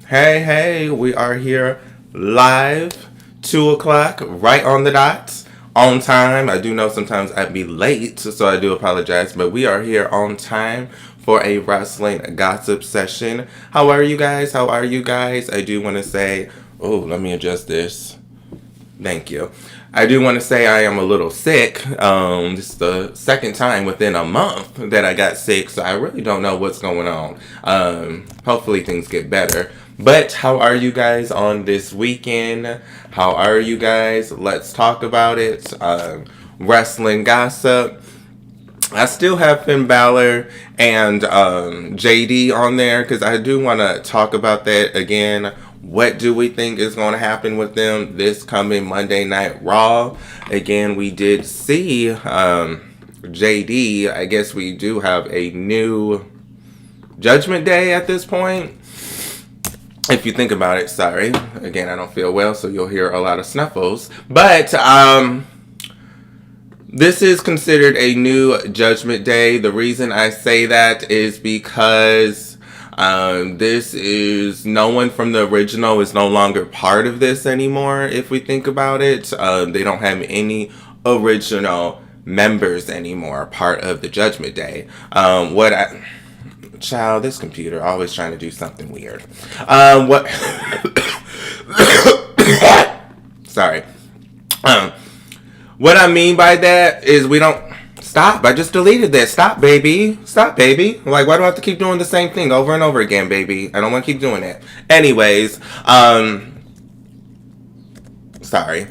Hey, we are here live, 2 o'clock, right on the dot, on time. I do know sometimes I'd be late, so I do apologize, but we are here on time for a wrestling gossip session. How are you guys? I do want to say, oh, let me adjust this. Thank you. I do want to say I am a little sick. This is the second time within a month that I got sick, so I really don't know what's going on. Hopefully things get better. But how are you guys on this weekend? How are you guys? Let's talk about it. Wrestling gossip. I still have Finn Balor and JD on there because I do want to talk about that again. What do we think is going to happen with them this coming Monday Night Raw? Again, we did see JD. I guess we do have a new Judgment Day at this point. If you think about it, sorry. Again, I don't feel well, so you'll hear a lot of snuffles. But this is considered a new Judgment Day. The reason I say that is because this is no one from the original is no longer part of this anymore. If we think about it, they don't have any original members anymore part of the Judgment Day. Child, this computer always trying to do something weird. What? Sorry. What I mean by that is we don't stop. I just deleted that. Stop, baby. Stop, baby. Like, why do I have to keep doing the same thing over and over again, baby? I don't want to keep doing that. Anyways, sorry.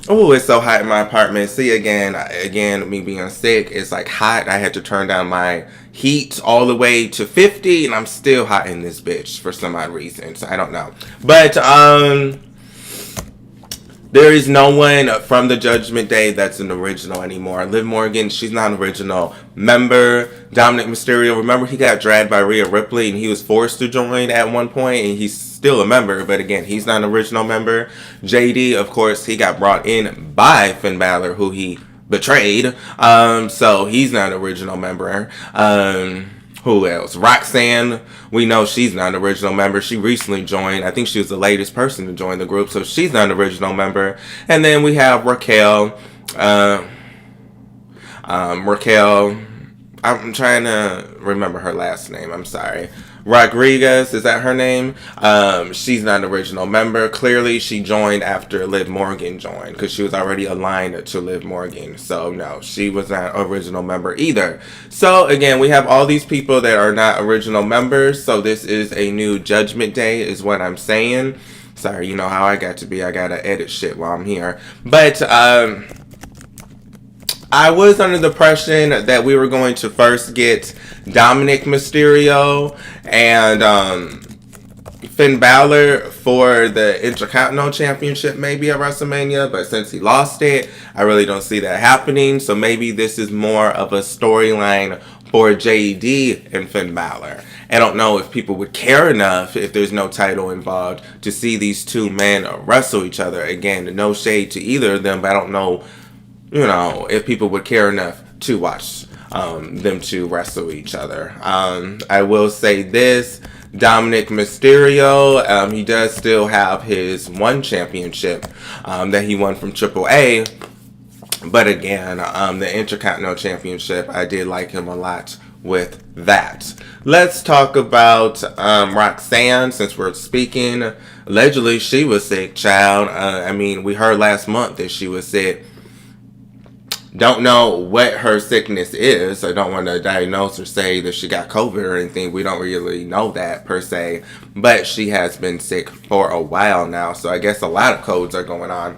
Oh, it's so hot in my apartment. See, again, me being sick, it's like hot. I had to turn down my heat all the way to 50, and I'm still hot in this bitch for some odd reason. So I don't know. But, there is no one from the Judgment Day that's an original anymore. Liv Morgan, she's not an original member. Dominic Mysterio, remember he got dragged by Rhea Ripley and he was forced to join at one point, and he's still a member, but again, he's not an original member. JD, of course, he got brought in by Finn Balor, who he betrayed. So he's not an original member. Who else? Roxanne, we know she's not an original member. She recently joined. I think she was the latest person to join the group, so she's not an original member. And then we have Raquel. Raquel, I'm trying to remember her last name. I'm sorry. Rodriguez, is that her name? She's not an original member. Clearly, she joined after Liv Morgan joined because she was already aligned to Liv Morgan. So, no, she was not an original member either. So, again, we have all these people that are not original members. So, this is a new Judgment Day is what I'm saying. Sorry, you know how I got to be. I got to edit shit while I'm here. But, I was under the impression that we were going to first get Dominic Mysterio and Finn Balor for the Intercontinental Championship maybe at WrestleMania, but since he lost it, I really don't see that happening. So maybe this is more of a storyline for JD and Finn Balor. I don't know if people would care enough if there's no title involved to see these two men wrestle each other. Again, no shade to either of them, but I don't know, if people would care enough to watch them two wrestle each other. I will say this, Dominic Mysterio, he does still have his one championship that he won from AAA. But again, the Intercontinental Championship, I did like him a lot with that. Let's talk about Roxanne, since we're speaking. Allegedly, she was sick, child. We heard last month that she was sick. Don't know what her sickness is. I don't want to diagnose or say that she got COVID or anything. We don't really know that per se. But she has been sick for a while now. So I guess a lot of codes are going on.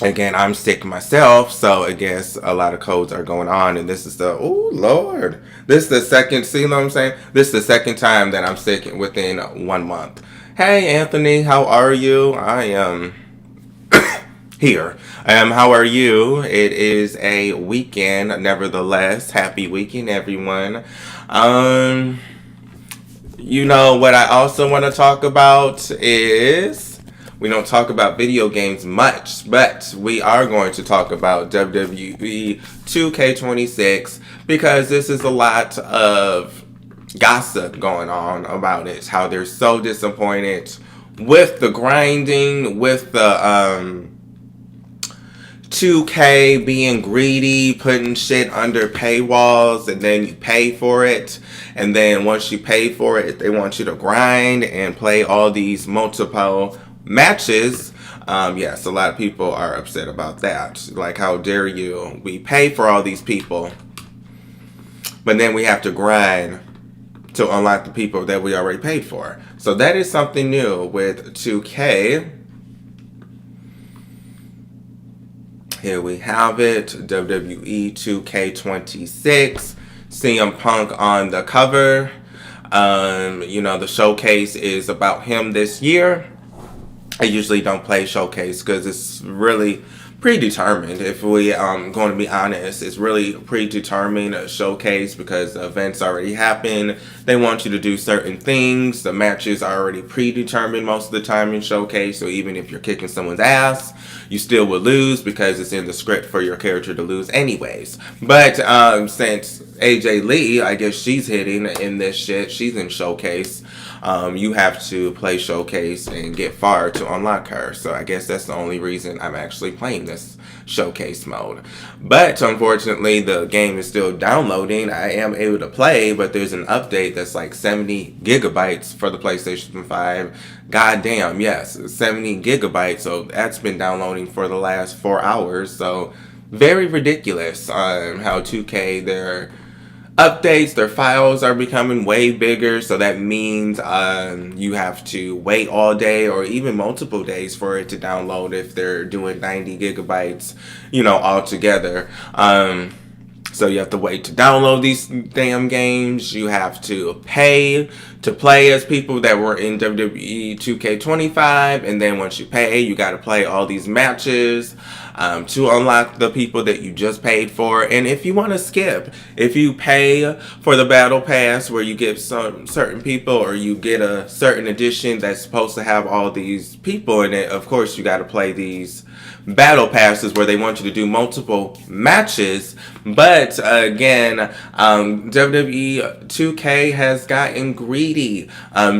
Again, I'm sick myself. So I guess a lot of codes are going on. And this is the, oh Lord. This is the second, see what I'm saying? This is the second time that I'm sick within 1 month. Hey Anthony, how are you? I am here. How are you? It is a weekend, nevertheless. Happy weekend, everyone. What I also want to talk about is, we don't talk about video games much, but we are going to talk about WWE 2K26 because this is a lot of gossip going on about it. How they're so disappointed with the grinding, with the 2K being greedy, putting shit under paywalls, and then you pay for it. And then once you pay for it, they want you to grind and play all these multiple matches. Yes, a lot of people are upset about that. Like, how dare you? We pay for all these people, but then we have to grind to unlock the people that we already paid for. So that is something new with 2K. Here we have it, WWE 2K26, CM Punk on the cover. The showcase is about him this year. I usually don't play showcase because it's really predetermined. If we going to be honest, it's really predetermined showcase because the events already happen. They want you to do certain things. The matches are already predetermined most of the time in showcase. So even if you're kicking someone's ass, you still will lose because it's in the script for your character to lose anyways. But since AJ Lee, I guess she's hitting in this shit, she's in showcase. You have to play showcase and get far to unlock her. So I guess that's the only reason I'm actually playing this showcase mode. But unfortunately, the game is still downloading. I am able to play, but there's an update that's like 70 gigabytes for the PlayStation 5. Goddamn, yes, 70 gigabytes. So that's been downloading for the last 4 hours. So very ridiculous how 2K, their updates, their files are becoming way bigger, so that means you have to wait all day or even multiple days for it to download if they're doing 90 gigabytes, all together. So you have to wait to download these damn games. You have to pay to play as people that were in WWE 2K25, and then once you pay, you got to play all these matches to unlock the people that you just paid for. And if you want to skip, if you pay for the battle pass where you get some certain people, or you get a certain edition that's supposed to have all these people in it, of course you got to play these battle passes where they want you to do multiple matches. But again, WWE 2K has gotten greedy.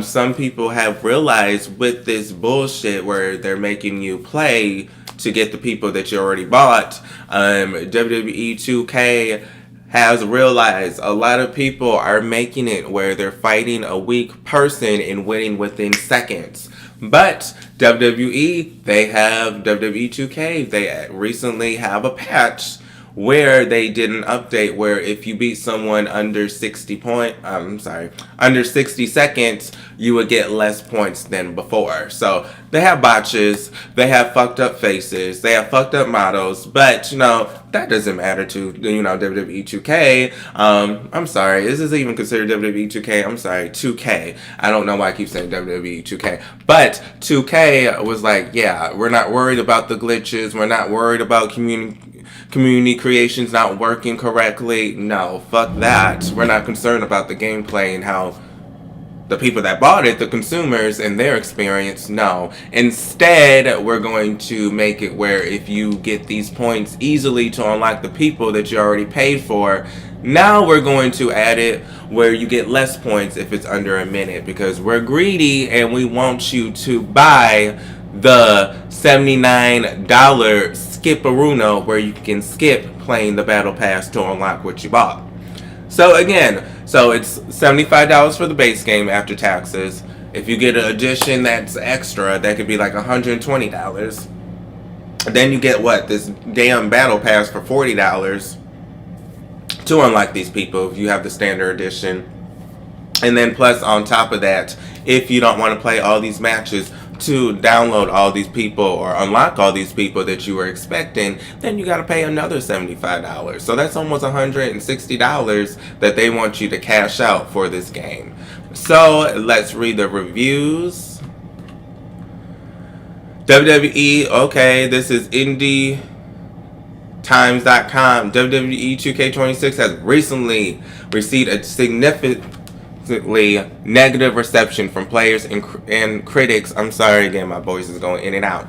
Some people have realized with this bullshit where they're making you play to get the people that you already bought, WWE 2K has realized a lot of people are making it where they're fighting a weak person and winning within seconds. But WWE 2K, they recently have a patch where they did an update where if you beat someone under 60 seconds, you would get less points than before. So they have botches, they have fucked up faces, they have fucked up models, but that doesn't matter to WWE 2K. I'm sorry, this is even considered WWE 2K. I'm sorry, 2K. I don't know why I keep saying WWE 2K, but 2K was like, yeah, we're not worried about the glitches, we're not worried about community creations not working correctly. No, fuck that. We're not concerned about the gameplay and how the people that bought it, the consumers and their experience, no. Instead, we're going to make it where if you get these points easily to unlock the people that you already paid for, now we're going to add it where you get less points if it's under a minute, because we're greedy and we want you to buy the $79 Skip-a-Runo where you can skip playing the battle pass to unlock what you bought. So again, it's $75 for the base game after taxes. If you get an edition that's extra, that could be like $120. Then you get this damn battle pass for $40 to unlock these people if you have the standard edition. And then plus on top of that, if you don't want to play all these matches, to download all these people or unlock all these people that you were expecting, then you got to pay another $75. So that's almost $160 that they want you to cash out for this game. So let's read the reviews. WWE, okay, this is IndieTimes.com. WWE 2K26 has recently received a significantly negative reception from players and critics. I'm sorry again, my voice is going in and out.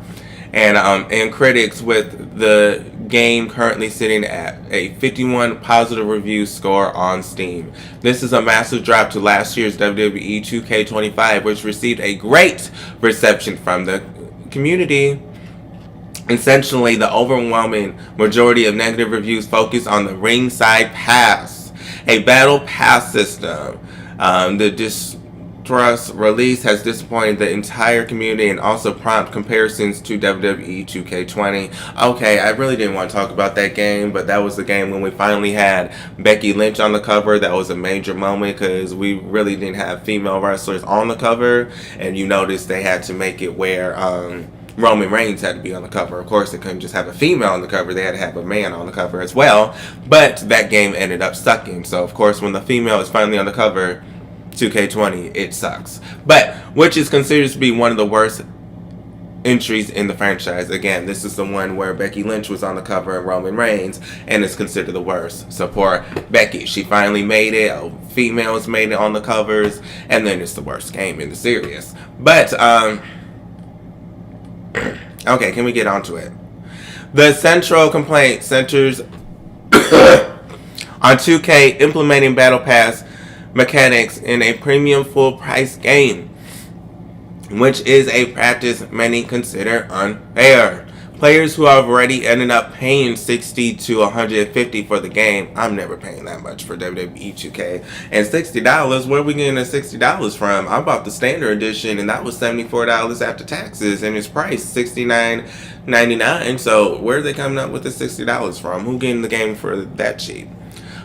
and critics, with the game currently sitting at a 51 positive review score on Steam. This is a massive drop to last year's WWE 2K25, which received a great reception from the community. Essentially, the overwhelming majority of negative reviews focus on the ringside pass, a battle pass system. The distrust release has disappointed the entire community and also prompted comparisons to WWE 2K20. Okay, I really didn't want to talk about that game, but that was the game when we finally had Becky Lynch on the cover. That was a major moment because we really didn't have female wrestlers on the cover, and you noticed they had to make it where Roman Reigns had to be on the cover. Of course, they couldn't just have a female on the cover. They had to have a man on the cover as well. But that game ended up sucking. So, of course, when the female is finally on the cover, 2K20, it sucks. But, which is considered to be one of the worst entries in the franchise. Again, this is the one where Becky Lynch was on the cover and Roman Reigns, and it's considered the worst. So poor Becky, she finally made it. Females made it on the covers, and then it's the worst game in the series. But, okay, can we get on to it? The central complaint centers on 2K implementing Battle Pass mechanics in a premium full-price game, which is a practice many consider unfair. Players who have already ended up paying $60 to $150 for the game. I'm never paying that much for WWE 2K. And $60, where are we getting the $60 from? I bought the standard edition and that was $74 after taxes, and it's priced $69.99. So where are they coming up with the $60 from? Who getting the game for that cheap?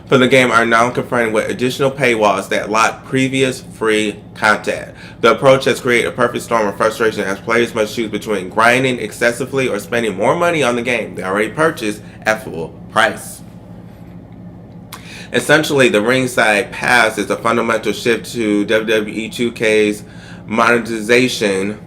For the game are now confronted with additional paywalls that lock previous free content. The approach has created a perfect storm of frustration as players must choose between grinding excessively or spending more money on the game they already purchased at full price. Essentially, the ringside pass is a fundamental shift to WWE 2K's monetization,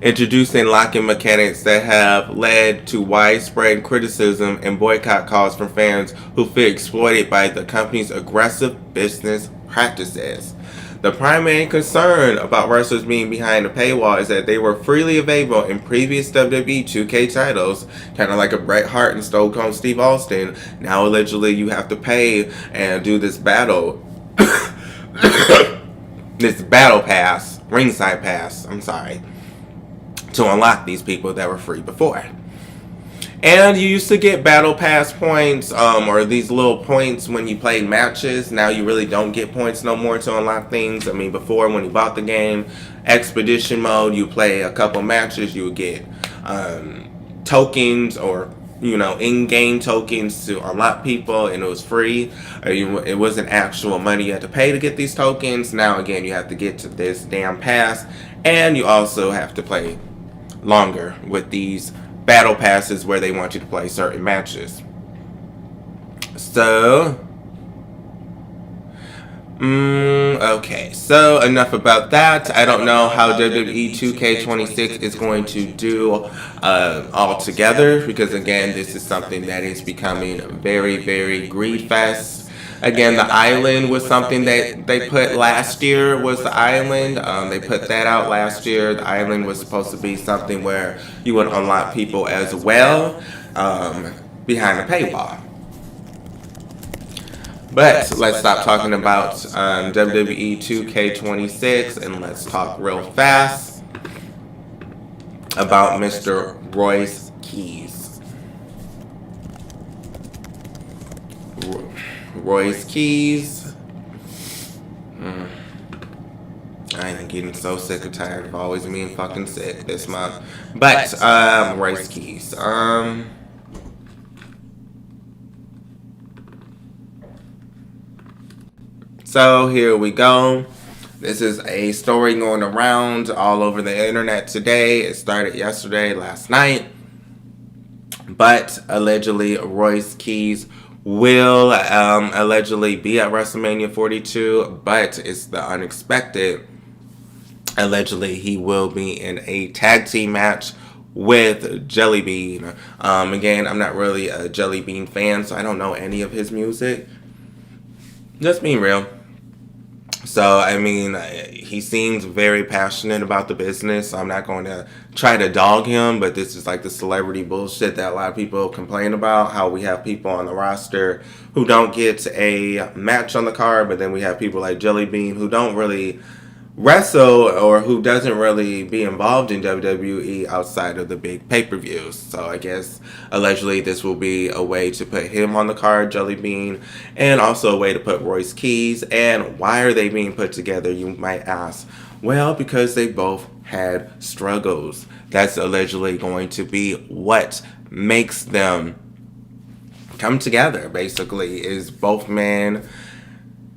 introducing locking mechanics that have led to widespread criticism and boycott calls from fans who feel exploited by the company's aggressive business practices. The primary concern about wrestlers being behind the paywall is that they were freely available in previous WWE 2K titles, kind of like a Bret Hart and Stone Cold Steve Austin. Now allegedly you have to pay and do this battle, this battle pass, ringside pass, to unlock these people that were free before. And you used to get battle pass points, or these little points when you played matches. Now you really don't get points no more to unlock things. I mean, before, when you bought the game, Expedition mode, you play a couple matches, you would get tokens or, in-game tokens to unlock people, and it was free. It wasn't actual money you had to pay to get these tokens. Now, again, you have to get to this damn pass, and you also have to play longer with these battle passes where they want you to play certain matches. So, okay, so enough about that. I don't know how WWE 2K26 is going to do altogether, because again, this is something that is becoming very, very greed fest. Again, the island was something that they put last year, was the island. They put that out last year. The island was supposed to be something where you would unlock people as well behind a paywall. But let's stop talking about WWE 2K26 and let's talk real fast about Mr. Royce Keys. Royce Keys. I am getting so sick and tired of always being fucking sick this month. But Royce Keys. So here we go. This is a story going around all over the internet today. It started yesterday, last night. But allegedly, Royce Keys will allegedly be at WrestleMania 42, but it's the unexpected. Allegedly, he will be in a tag team match with Jelly Bean. Again, I'm not really a Jelly Bean fan, so I don't know any of his music. Just being real. So, I mean, he seems very passionate about the business. So I'm not going to try to dog him, but this is like the celebrity bullshit that a lot of people complain about. How we have people on the roster who don't get a match on the card, but then we have people like Jelly Bean who don't really wrestle or who doesn't really be involved in WWE outside of the big pay-per-views. So I guess allegedly this will be a way to put him on the card, Jelly Bean, and also a way to put Royce Keys. And why are they being put together, you might ask? Well, because they both had struggles. That's allegedly going to be what makes them come together, basically, is both men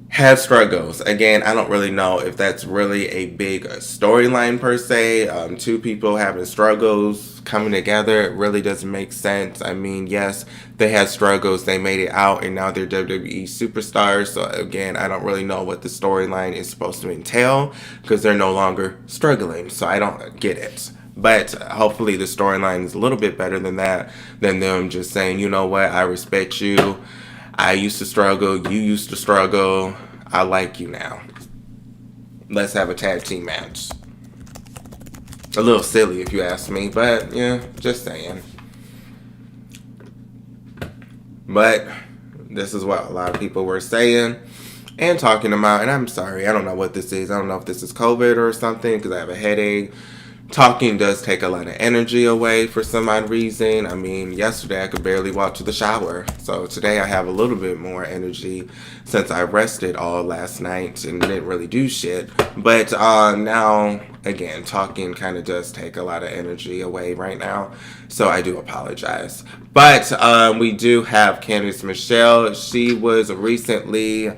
had struggles. Again, I don't really know if that's really a big storyline per se. Two people having struggles coming together, it really doesn't make sense. I mean, yes, they had struggles, they made it out, and now they're WWE superstars. So again, I don't really know what the storyline is supposed to entail because they're no longer struggling. So I don't get it. But hopefully the storyline is a little bit better than that, than them just saying, you know what, I respect you. I used to struggle. You used to struggle. I like you now. Let's have a tag team match. A little silly if you ask me, but yeah, just saying. But this is what a lot of people were saying and talking about. And I'm sorry, I don't know what this is. I don't know if this is COVID or something because I have a headache. Talking does take a lot of energy away for some odd reason. I mean, yesterday I could barely walk to the shower. So today I have a little bit more energy since I rested all last night and didn't really do shit. But now, again, talking kind of does take a lot of energy away right now. So I do apologize. But we do have Candice Michelle. She was recently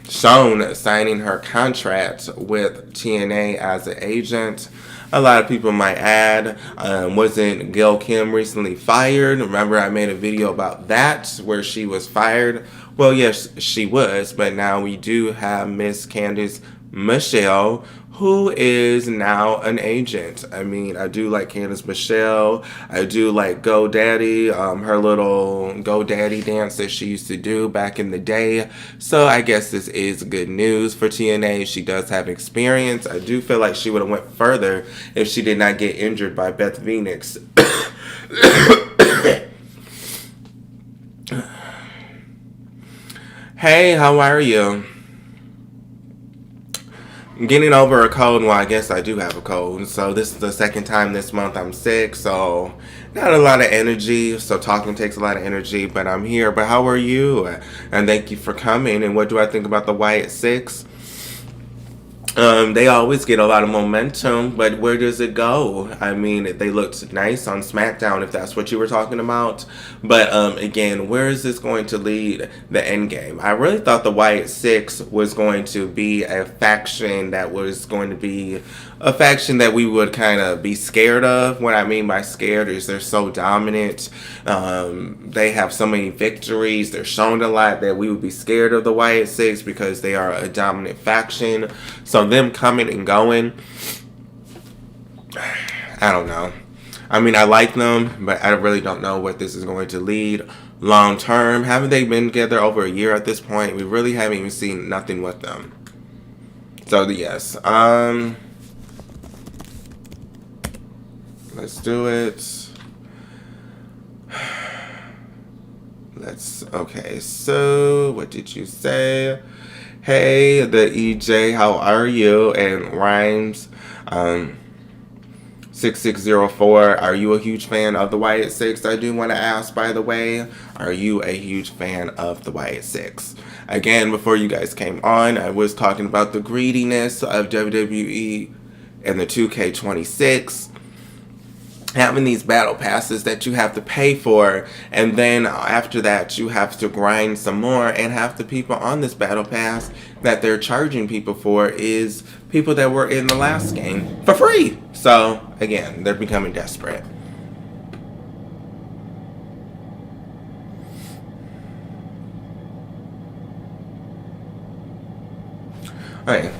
shown signing her contract with TNA as an agent. A lot of people might add, wasn't Gail Kim recently fired? Remember I made a video about that where she was fired? Well, yes, she was, but now we do have Miss Candice Michelle, who is now an agent. I mean, I do like Candice Michelle. I do like GoDaddy, her little GoDaddy dance that she used to do back in the day. So I guess this is good news for TNA. She does have experience. I do feel like she would have went further if she did not get injured by Beth Phoenix. Hey, how are you? Getting over a cold. Well, I guess I do have a cold. So this is the second time this month I'm sick. So not a lot of energy. So talking takes a lot of energy. But I'm here. But how are you? And thank you for coming. And what do I think about the Wyatt Six? They always get a lot of momentum, but where does it go? I mean, they looked nice on SmackDown, if that's what you were talking about. But again, where is this going to lead the end game? I really thought the Wyatt Six was going to be a faction that was going to be a faction that we would kind of be scared of. What I mean by scared is they're so dominant. They have so many victories. They're shown a lot that we would be scared of the Wyatt Six because they are a dominant faction. So them coming and going, I don't know. I mean, I like them, but I really don't know what this is going to lead long term. Haven't they been together over a year at this point? We really haven't even seen nothing with them. So yes, let's do it. Okay, so what did you say? Hey, the EJ, how are you? And Rhymes, 6604, are you a huge fan of the Wyatt Six? I do want to ask, by the way, are you a huge fan of the Wyatt Six? Again, before you guys came on, I was talking about the greediness of WWE and the 2K26. Having these battle passes that you have to pay for, and then after that you have to grind some more, and half the people on this battle pass that they're charging people for is people that were in the last game for free. So again, they're becoming desperate. Alright.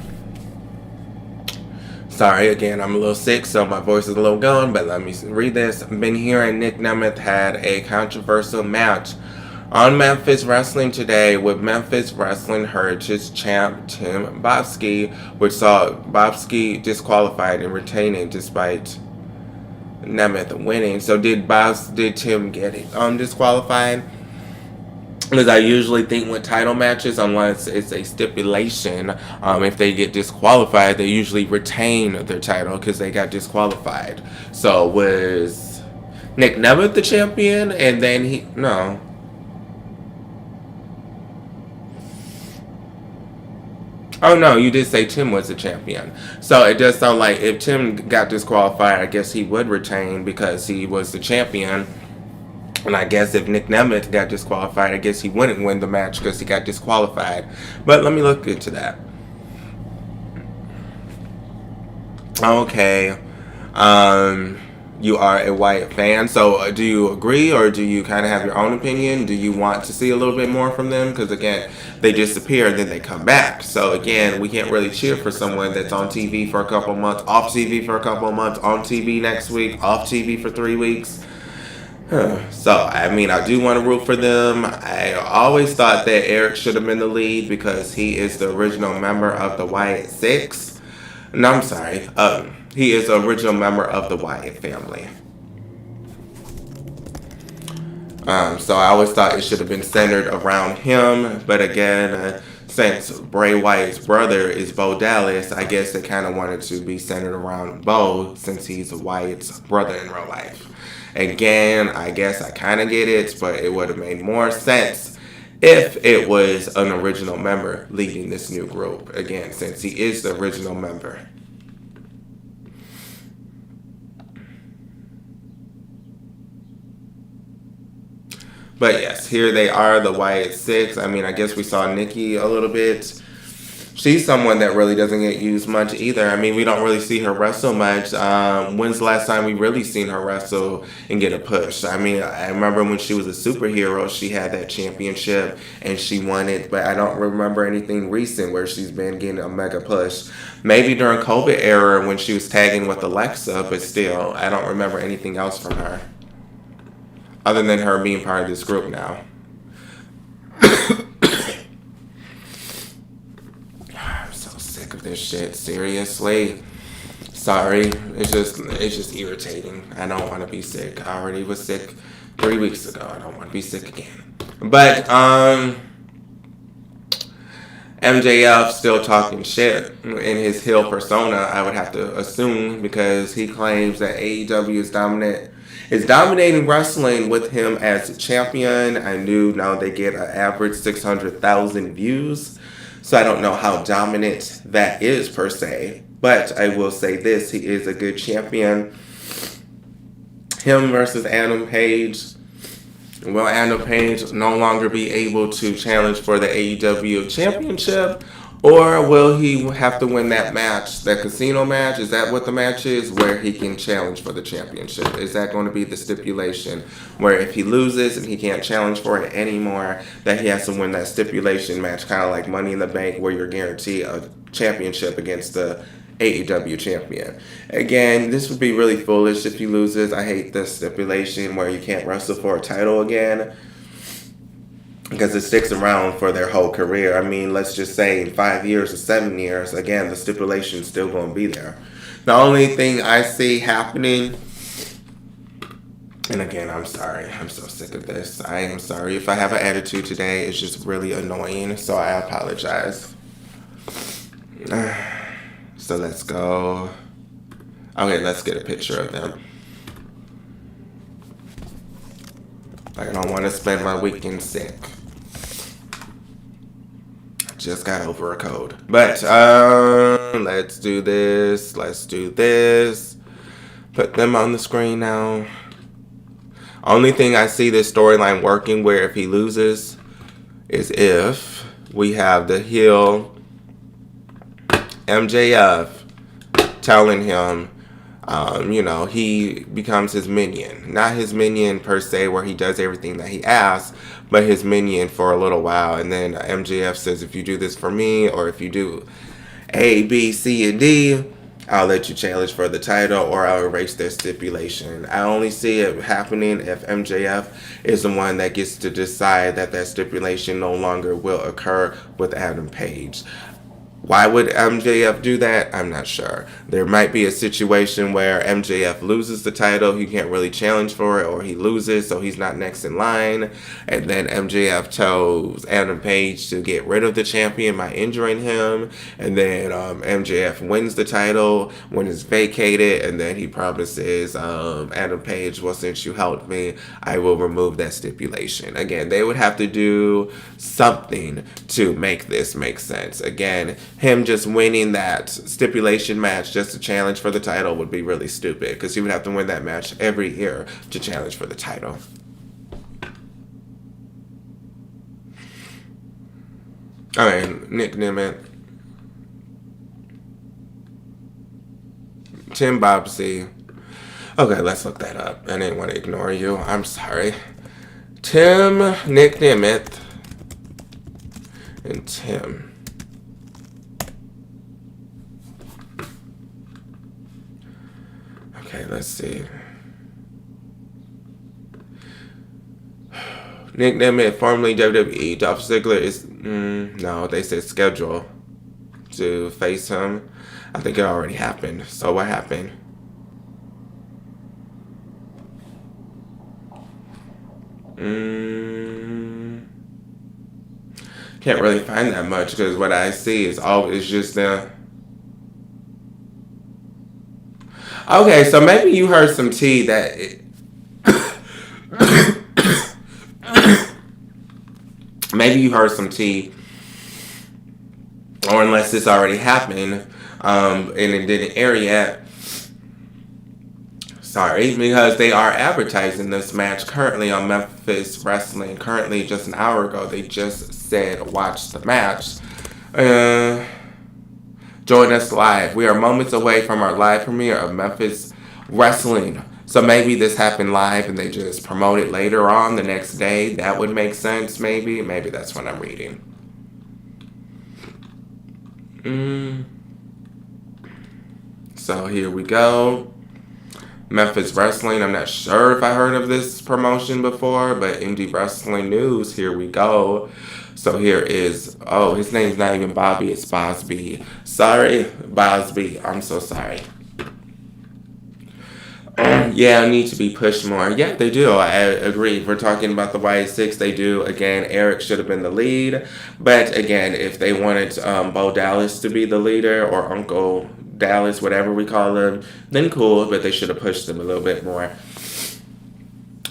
Sorry, again, I'm a little sick, so my voice is a little going, but let me read this. Been hearing Nick Nemeth had a controversial match On Memphis Wrestling today, with Memphis Wrestling Heritage champ Tim Bobsky, which saw Bobsky disqualified and retaining despite Nemeth winning. So did Tim get it disqualified? Because I usually think with title matches, unless it's a stipulation, if they get disqualified, they usually retain their title because they got disqualified. So was Nick Nemeth the champion, and then no. Oh no, you did say Tim was the champion. So it does sound like if Tim got disqualified, I guess he would retain because he was the champion. And I guess if Nick Nemeth got disqualified, I guess he wouldn't win the match because he got disqualified. But let me look into that. Okay. You are a Wyatt fan, so do you agree or do you kind of have your own opinion? Do you want to see a little bit more from them? Because again, they disappear and then they come back. So again, we can't really cheer for someone that's on TV for a couple months, off TV for a couple of months, on TV next week, off TV for 3 weeks. So, I mean, I do want to root for them. I always thought that Eric should have been the lead because he is the original member of the Wyatt Six. No, I'm sorry. He is the original member of the Wyatt family. So I always thought it should have been centered around him. But again, since Bray Wyatt's brother is Bo Dallas, I guess they kind of wanted to be centered around Bo since he's Wyatt's brother in real life. Again, I guess I kind of get it, but it would have made more sense if it was an original member leading this new group. Again, since he is the original member. But yes, here they are, the Wyatt Six. I mean, I guess we saw Nikki a little bit. She's someone that really doesn't get used much either. I mean, we don't really see her wrestle much. When's the last time we really seen her wrestle and get a push? I mean, I remember when she was a superhero, she had that championship and she won it, but I don't remember anything recent where she's been getting a mega push. Maybe during COVID era when she was tagging with Alexa, but still, I don't remember anything else from her. Other than her being part of this group now. I'm so sick of this shit. Seriously. Sorry. It's just irritating. I don't want to be sick. I already was sick 3 weeks ago. I don't want to be sick again. But MJF still talking shit in his heel persona, I would have to assume, because he claims that AEW is dominating wrestling with him as a champion. I do know they get an average 600,000 views, so I don't know how dominant that is per se, but I will say this, he is a good champion. Him versus Adam Page. Will Adam Page no longer be able to challenge for the AEW championship? Or will he have to win that match, that casino match? Is that what the match is, where he can challenge for the championship? Is that going to be the stipulation, where if he loses and he can't challenge for it anymore, that he has to win that stipulation match, kind of like Money in the Bank, where you're guaranteed a championship against the AEW champion? Again, this would be really foolish if he loses. I hate this stipulation where you can't wrestle for a title again, because it sticks around for their whole career. I mean, let's just say in 5 years or 7 years, again, the stipulation's still going to be there. The only thing I see happening, and again, I'm sorry, I'm so sick of this. I am sorry if I have an attitude today. It's just really annoying, so I apologize. So let's go. Okay, let's get a picture of them. I don't want to spend my weekend sick. Just got over a cold. But let's do this. Let's do this. Put them on the screen now. Only thing I see this storyline working where if he loses is if we have the heel MJF telling him, he becomes his minion. Not his minion per se where he does everything that he asks, but his minion for a little while. And then MJF says, if you do this for me, or if you do A, B, C, and D, I'll let you challenge for the title, or I'll erase their stipulation. I only see it happening if MJF is the one that gets to decide that that stipulation no longer will occur with Adam Page. Why would MJF do that? I'm not sure. There might be a situation where MJF loses the title, he can't really challenge for it, or he loses, so he's not next in line. And then MJF tells Adam Page to get rid of the champion by injuring him. And then MJF wins the title when it's vacated, and then he promises Adam Page, well, since you helped me, I will remove that stipulation. Again, they would have to do something to make this make sense. Again, him just winning that stipulation match just to challenge for the title would be really stupid, because he would have to win that match every year to challenge for the title. I mean, Nick Nemeth, Tim Bobsey. Okay, let's look that up. I didn't want to ignore you. I'm sorry. Nick Nemeth, and Tim. Okay, let's see. Nick Nemeth, formerly WWE. Dolph Ziggler is... no, they said schedule to face him. I think it already happened. So what happened? Can't really find that much, because what I see is just the... Okay, so maybe you heard some tea that... maybe you heard some tea, or unless this already happened, and it didn't air yet. Sorry, because they are advertising this match currently on Memphis Wrestling. Currently, just an hour ago, they just said, watch the match. Join us live. We are moments away from our live premiere of Memphis Wrestling. So maybe this happened live and they just promote it later on the next day. That would make sense, maybe. Maybe that's what I'm reading. So here we go. Memphis Wrestling. I'm not sure if I heard of this promotion before, but Indie Wrestling News. Here we go. So here is, oh, his name's not even Bobby, it's Bosby. Sorry, Bosby. I'm so sorry. Yeah, I need to be pushed more. Yeah, they do. I agree. If we're talking about the YA6, they do. Again, Eric should have been the lead. But again, if they wanted Bo Dallas to be the leader, or Uncle Dallas, whatever we call him, then cool. But they should have pushed him a little bit more.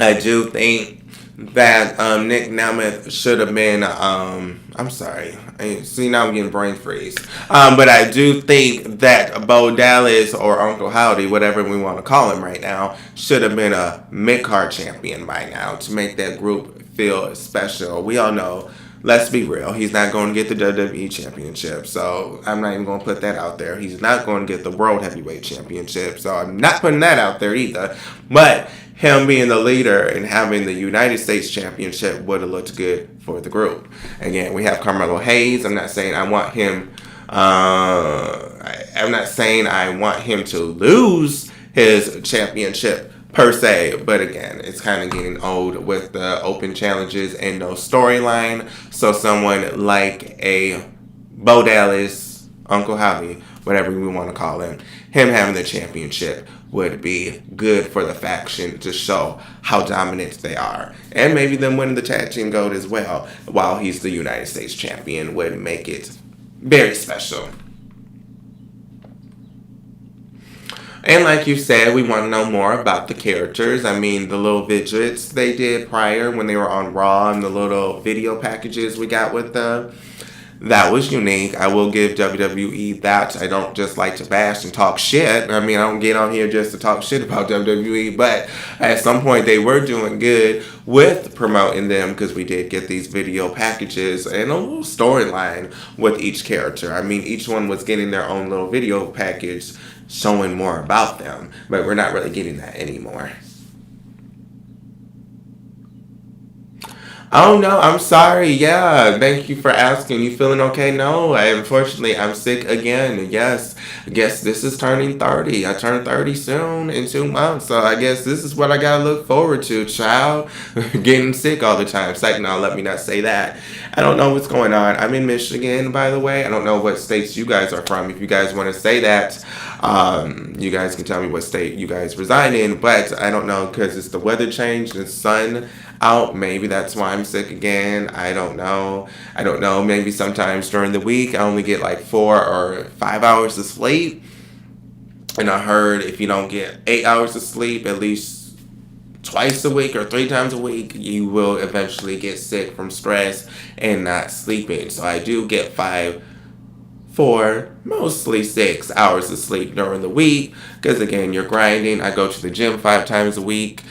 I do think that Nick Nemeth should have been, I'm sorry. See, now I'm getting brain freeze. But I do think that Bo Dallas, or Uncle Howdy, whatever we want to call him right now, should have been a mid-card champion by now to make that group feel special. We all know, let's be real, he's not going to get the WWE Championship. So I'm not even going to put that out there. He's not going to get the World Heavyweight Championship. So I'm not putting that out there either. But him being the leader and having the United States Championship would have looked good for the group. Again, we have Carmelo Hayes. I'm not saying I want him. I'm not saying I want him to lose his championship per se, but again, it's kind of getting old with the open challenges and no storyline. So someone like a Bo Dallas, Uncle Howdy, whatever we want to call him having the championship would be good for the faction to show how dominant they are. And maybe them winning the tag team gold as well, while he's the United States champion, would make it very special. And like you said, we want to know more about the characters. I mean, the little widgets they did prior when they were on Raw, and the little video packages we got with them, that was unique. I will give WWE that. I don't just like to bash and talk shit. I mean, I don't get on here just to talk shit about WWE, but at some point they were doing good with promoting them, because we did get these video packages and a little storyline with each character. I mean, each one was getting their own little video package showing more about them, but we're not really getting that anymore. Oh no, I'm sorry. Yeah, thank you for asking. You feeling okay? No, unfortunately I'm sick again. Yes, I guess this is turning 30. I turn 30 soon in 2 months, so I guess this is what I gotta look forward to, child. Getting sick all the time. Psych, no, let me not say that. I don't know what's going on. I'm in Michigan, by the way. I don't know what states you guys are from. If you guys want to say that, you guys can tell me what state you guys reside in, but I don't know because it's the weather change, the sun out. Maybe that's why I'm sick again. I don't know. I don't know. Maybe sometimes during the week I only get like 4 or 5 hours of sleep. And I heard if you don't get 8 hours of sleep at least twice a week or 3 times a week, you will eventually get sick from stress and not sleeping. So I do get mostly 6 hours of sleep during the week because again, you're grinding. I go to the gym 5 times a week.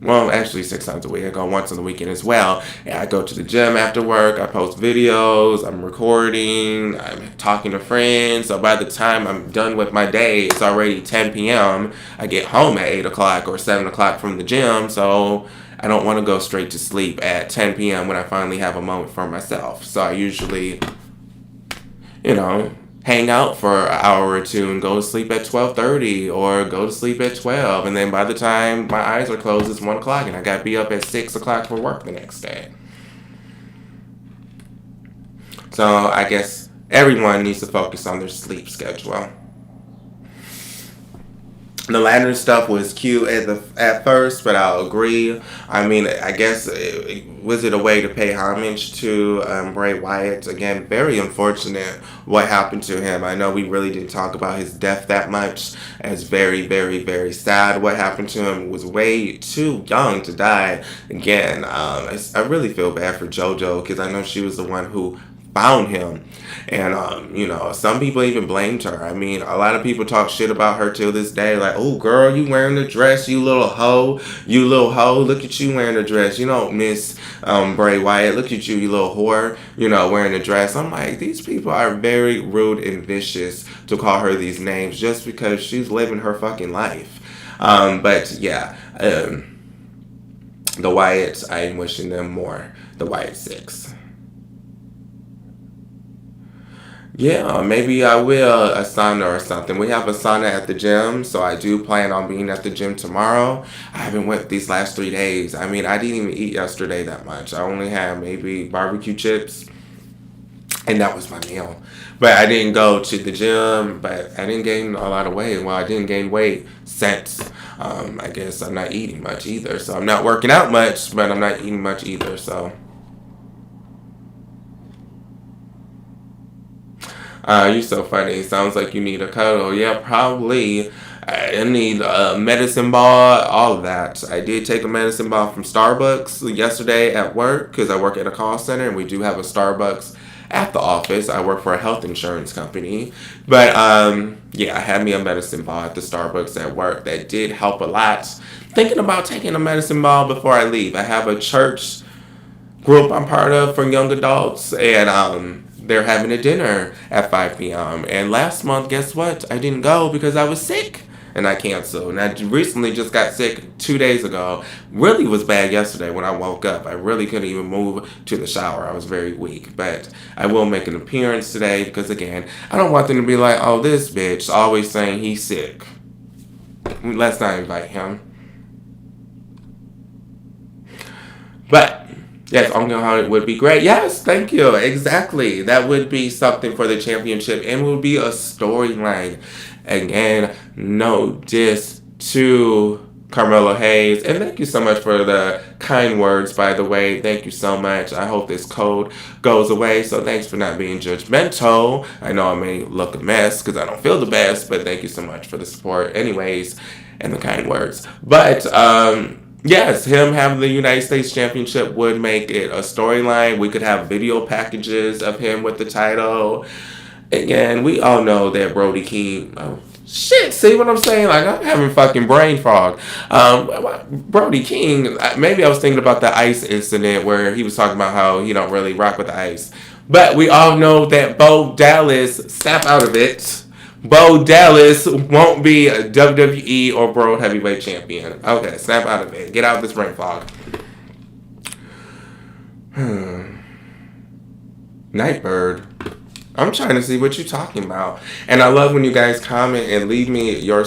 Well, actually 6 times a week. I go once on the weekend as well. And I go to the gym after work. I post videos. I'm recording. I'm talking to friends. So by the time I'm done with my day, it's already 10 p.m. I get home at 8 o'clock or 7 o'clock from the gym. So I don't want to go straight to sleep at 10 p.m. when I finally have a moment for myself. So I usually, hang out for an hour or two and go to sleep at 12:30 or go to sleep at 12. And then by the time my eyes are closed, it's 1 o'clock and I got to be up at 6 o'clock for work the next day. So I guess everyone needs to focus on their sleep schedule. The Lantern stuff was cute at first, but I'll agree. I mean, I guess was it a way to pay homage to Bray Wyatt? Again, very unfortunate what happened to him. I know we really didn't talk about his death that much. It's very, very, very sad what happened to him. He was way too young to die. Again, I really feel bad for JoJo because I know she was the one who found him. And, some people even blamed her. I mean, a lot of people talk shit about her till this day. Like, oh, girl, you wearing a dress, you little hoe. You little hoe. Look at you wearing a dress. You don't miss Bray Wyatt. Look at you, you little whore, wearing a dress. I'm like, these people are very rude and vicious to call her these names just because she's living her fucking life. But, yeah, the Wyatts, I'm wishing them more. The Wyatt Six. Yeah, maybe I will a sauna or something. We have a sauna at the gym, so I do plan on being at the gym tomorrow. I haven't went these last 3 days. I mean, I didn't even eat yesterday that much. I only had maybe barbecue chips, and that was my meal. But I didn't go to the gym, but I didn't gain a lot of weight. Well, I didn't gain weight since. I guess I'm not eating much either. So I'm not working out much, but I'm not eating much either, so. You're so funny. Sounds like you need a cuddle. Yeah, probably. I need a medicine ball, all of that. I did take a medicine ball from Starbucks yesterday at work because I work at a call center and we do have a Starbucks at the office. I work for a health insurance company. But yeah, I had me a medicine ball at the Starbucks at work. That did help a lot. Thinking about taking a medicine ball before I leave. I have a church group I'm part of for young adults and they're having a dinner at 5 p.m. And last month, guess what? I didn't go because I was sick. And I canceled. And I recently just got sick 2 days ago. Really was bad yesterday when I woke up. I really couldn't even move to the shower. I was very weak. But I will make an appearance today because, again, I don't want them to be like, oh, this bitch always saying he's sick. Let's not invite him. But yes, Only Hollywood would be great. Yes, thank you. Exactly. That would be something for the championship and would be a storyline. Again, no diss to Carmelo Hayes. And thank you so much for the kind words, by the way. Thank you so much. I hope this cold goes away. So thanks for not being judgmental. I know I may look a mess because I don't feel the best, but thank you so much for the support anyways and the kind words. But, yes, him having the United States Championship would make it a storyline. We could have video packages of him with the title. Again, we all know that Brody King. Oh, shit, see what I'm saying? Like, I'm having fucking brain fog. Brody King, maybe I was thinking about the ice incident where he was talking about how he don't really rock with the ice. But we all know that Bo Dallas, snap out of it. Bo Dallas won't be a WWE or World Heavyweight Champion. Okay, snap out of it. Get out of this brain fog. Nightbird. I'm trying to see what you're talking about, and I love when you guys comment and leave me your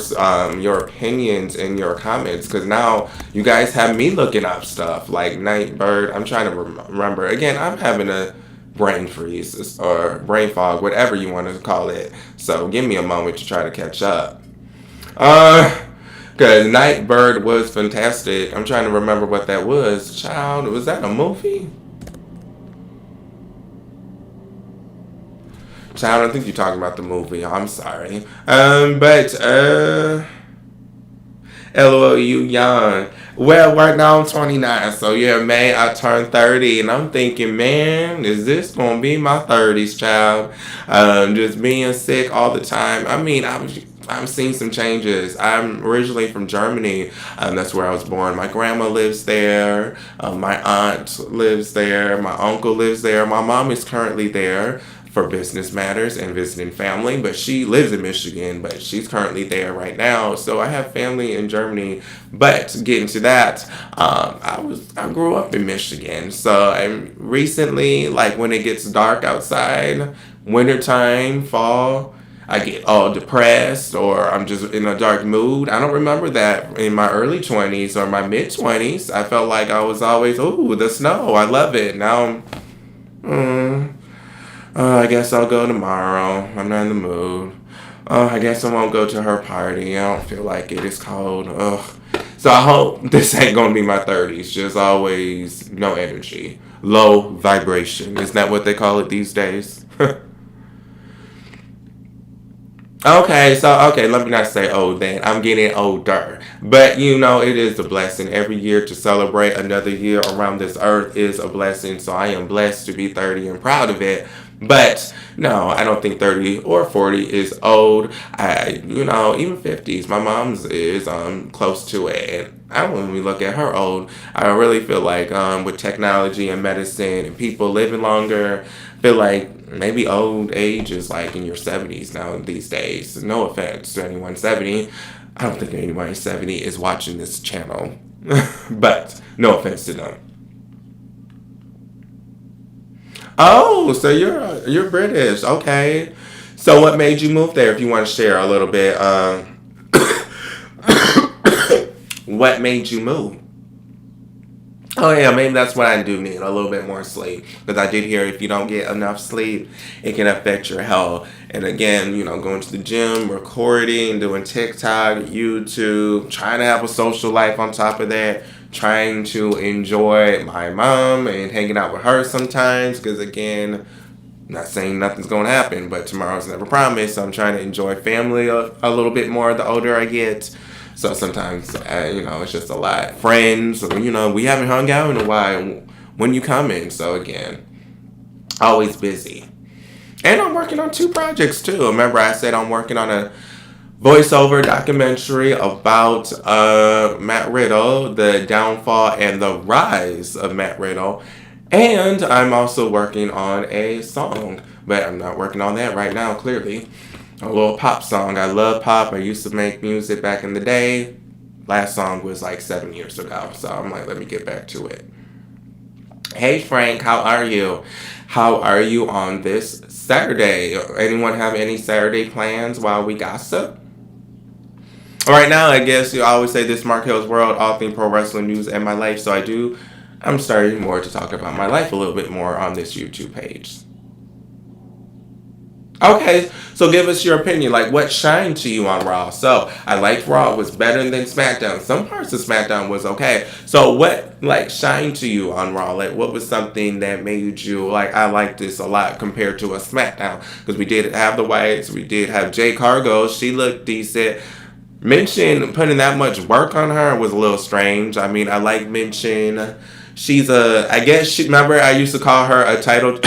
opinions in your comments, because now you guys have me looking up stuff like Nightbird. I'm trying to remember. Again, I'm having a brain freeze or brain fog, whatever you want to call it. So give me a moment to try to catch up. Because Nightbird was fantastic. I'm trying to remember what that was. Child, was that a movie? Child, I don't think you're talking about the movie. I'm sorry. LOL, you young. Well, right now I'm 29, so yeah, May I turned 30, and I'm thinking, man, is this gonna be my 30s, child? Just being sick all the time. I mean, I've seen some changes. I'm originally from Germany. That's where I was born. My grandma lives there. My aunt lives there. My uncle lives there. My mom is currently there for business matters and visiting family, but she lives in Michigan, but she's currently there right now. So I have family in Germany. But getting to that, I grew up in Michigan. So I'm recently, like when it gets dark outside, wintertime, fall, I get all depressed or I'm just in a dark mood. I don't remember that in my early 20s or my mid 20s. I felt like I was always, ooh, the snow. I love it. Now I guess I'll go tomorrow. I'm not in the mood. I guess I won't go to her party. I don't feel like it. It's cold. Ugh. So I hope this ain't gonna be my 30s. Just always no energy. Low vibration. Isn't that what they call it these days? Okay, let me not say old then. I'm getting older. But it is a blessing. Every year to celebrate another year around this earth is a blessing. So I am blessed to be 30 and proud of it. But no, I don't think 30 or 40 is old. Even 50s. My mom's is close to it. And I don't even look at her old. I really feel like with technology and medicine and people living longer, feel like maybe old age is like in your 70s now these days. No offense to anyone 70. I don't think anyone 70 is watching this channel. But no offense to them. Oh, so you're British. Okay. So what made you move there if you want to share a little bit? What made you move? Oh yeah, maybe that's what I do need, a little bit more sleep. Because I did hear if you don't get enough sleep, it can affect your health. And again, going to the gym, recording, doing TikTok, YouTube, trying to have a social life on top of that, trying to enjoy my mom and hanging out with her sometimes. Because again, not saying nothing's going to happen, but tomorrow's never promised. So I'm trying to enjoy family a little bit more the older I get. So sometimes, it's just a lot. Friends, we haven't hung out in a while. When you coming? So again, always busy. And I'm working on 2 projects too. Remember I said I'm working on a voiceover documentary about Matt Riddle, the downfall and the rise of Matt Riddle. And I'm also working on a song. But I'm not working on that right now, clearly. A little pop song. I love pop. I used to make music back in the day. Last song was like 7 years ago. So I'm like, let me get back to it. Hey Frank, how are you? How are you on this Saturday? Anyone have any Saturday plans while we gossip? Right now, I guess you always say this Marquelworld, all things pro wrestling news and my life. So I'm starting more to talk about my life a little bit more on this YouTube page. Okay, so give us your opinion. Like, what shined to you on Raw? So, I liked Raw. It was better than SmackDown. Some parts of SmackDown was okay. So, what, shined to you on Raw? Like, what was something that made you, I like this a lot compared to a SmackDown? Because we did have the Whites. We did have Jade Cargill. She looked decent. Mention putting that much work on her was a little strange. I mean, I like Mention. She's remember I used to call her a title...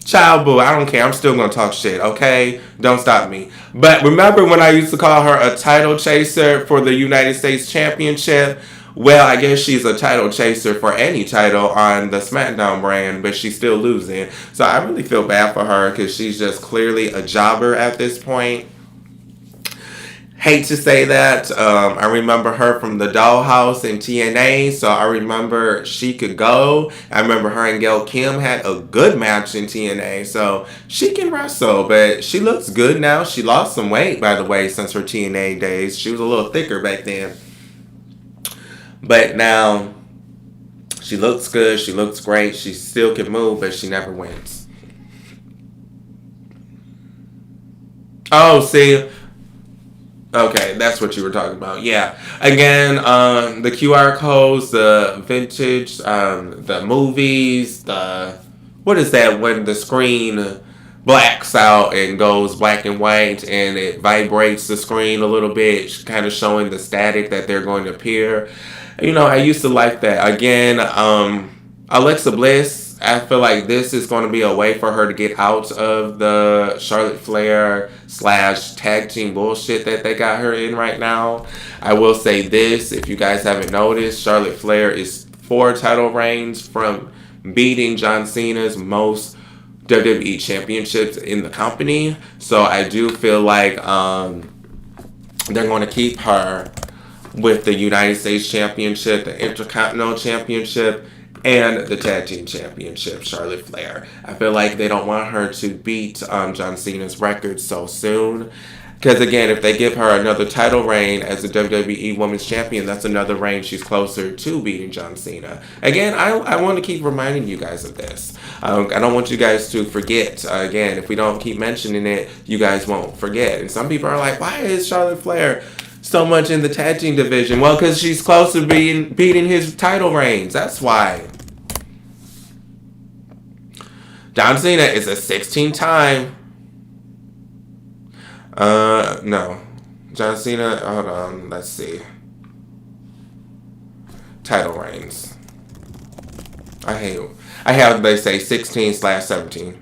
Child boo, I don't care. I'm still going to talk shit, okay? Don't stop me. But remember when I used to call her a title chaser for the United States Championship? Well, I guess she's a title chaser for any title on the SmackDown brand, but she's still losing. So I really feel bad for her because she's just clearly a jobber at this point. Hate to say that. I remember her from the Dollhouse in TNA, so I remember she could go. I remember her and Gail Kim had a good match in TNA, so she can wrestle, but she looks good now. She lost some weight, by the way, since her TNA days. She was a little thicker back then. But now, she looks good. She looks great. She still can move, but she never wins. Oh, see, okay, that's what you were talking about. Yeah. Again, the QR codes, the vintage, the movies, the what is that when the screen blacks out and goes black and white and it vibrates the screen a little bit, kind of showing the static that they're going to appear. I used to like that. Again, Alexa Bliss. I feel like this is going to be a way for her to get out of the Charlotte Flair / tag team bullshit that they got her in right now. I will say this, if you guys haven't noticed, Charlotte Flair is 4 title reigns from beating John Cena's most WWE championships in the company. So I do feel like they're going to keep her with the United States Championship, the Intercontinental Championship, and the Tag Team Championship, Charlotte Flair. I feel like they don't want her to beat John Cena's record so soon. Because again, if they give her another title reign as the WWE Women's Champion, that's another reign she's closer to beating John Cena. Again, I want to keep reminding you guys of this. I don't want you guys to forget. Again, if we don't keep mentioning it, you guys won't forget. And some people are like, why is Charlotte Flair so much in the tag team division? Well, because she's close to beating his title reigns. That's why. John Cena is a 16-time. No. John Cena, hold on, let's see. Title reigns. I have, they say 16/17.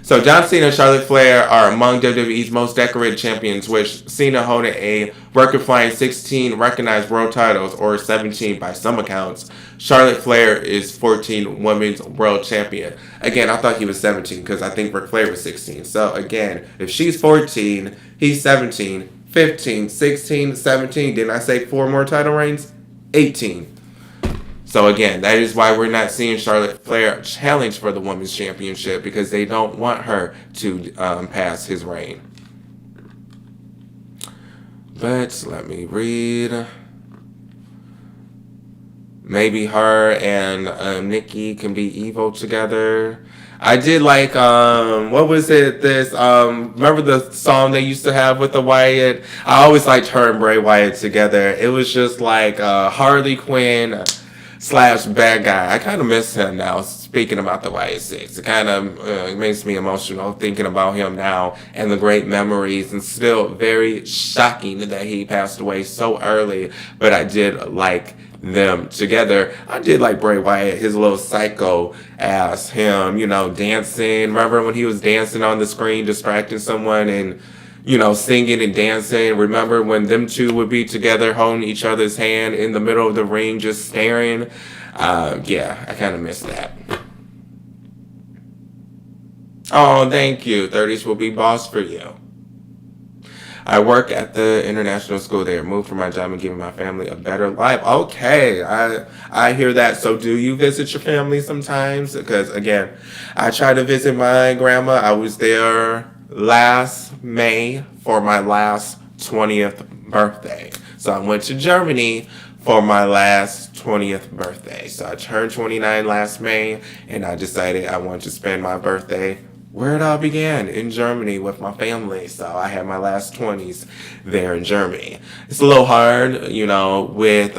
So John Cena and Charlotte Flair are among WWE's most decorated champions, with Cena holding a record-flying 16 recognized world titles, or 17 by some accounts. Charlotte Flair is 14 women's world champion. Again, I thought he was 17 because I think Ric Flair was 16. So again, if she's 14, he's 17, 15, 16, 17. Didn't I say 4 more title reigns? 18. So again, that is why we're not seeing Charlotte Flair challenge for the Women's Championship, because they don't want her to pass his reign. But let me read. Maybe her and Nikki can be evil together. I did like, what was it, remember the song they used to have with the Wyatt? I always liked her and Bray Wyatt together. It was just like Harley Quinn / bad guy. I kind of miss him now, speaking about the Wyatt 6. It kind of makes me emotional thinking about him now and the great memories, and still very shocking that he passed away so early, but I did like them together. I did like Bray Wyatt, his little psycho ass, him, dancing. Remember when he was dancing on the screen, distracting someone and singing and dancing? Remember when them two would be together holding each other's hand in the middle of the ring just staring? Yeah, I kind of miss that. Oh, thank you. 30s will be boss for you. I work at the international school there. Moved from my job and giving my family a better life. Okay, I hear that. So do you visit your family sometimes? Because again, I try to visit my grandma. I was there last May for my last 20th birthday. So I went to Germany for my last 20th birthday. So I turned 29 last May, and I decided I wanted to spend my birthday where it all began, in Germany with my family. So I had my last 20s there in Germany. It's a little hard, with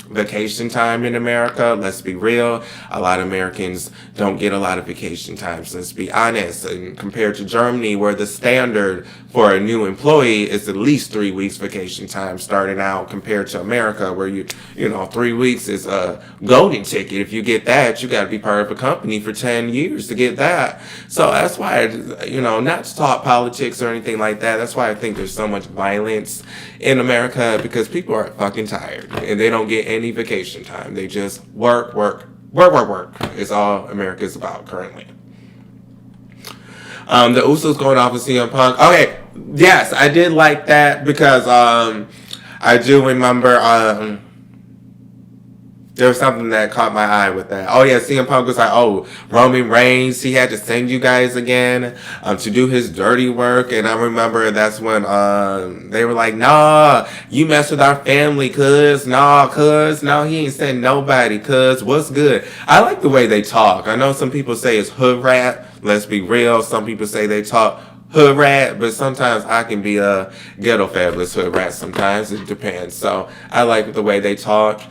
vacation time in America. Let's be real. A lot of Americans don't get a lot of vacation time. So let's be honest. And compared to Germany, where the standard for a new employee is at least 3 weeks vacation time starting out, compared to America, where 3 weeks is a golden ticket. If you get that, you got to be part of a company for 10 years to get that. So that's why, not to talk politics or anything like that. That's why I think there's so much violence in America, because people are fucking tired and they don't get any vacation time. They just work. Is all America's about currently. The Usos going off of CM Punk. Okay, yes, I did like that because I do remember there was something that caught my eye with that. Oh yeah, CM Punk was like, "Oh, Roman Reigns, he had to send you guys again to do his dirty work." And I remember that's when they were like, "Nah, you mess with our family, cuz. Nah, cuz. No, he ain't sending nobody, cuz. What's good?" I like the way they talk. I know some people say it's hood rat. Let's be real. Some people say they talk hood rat, but sometimes I can be a ghetto fabulous hood rat. Sometimes it depends. So I like the way they talk.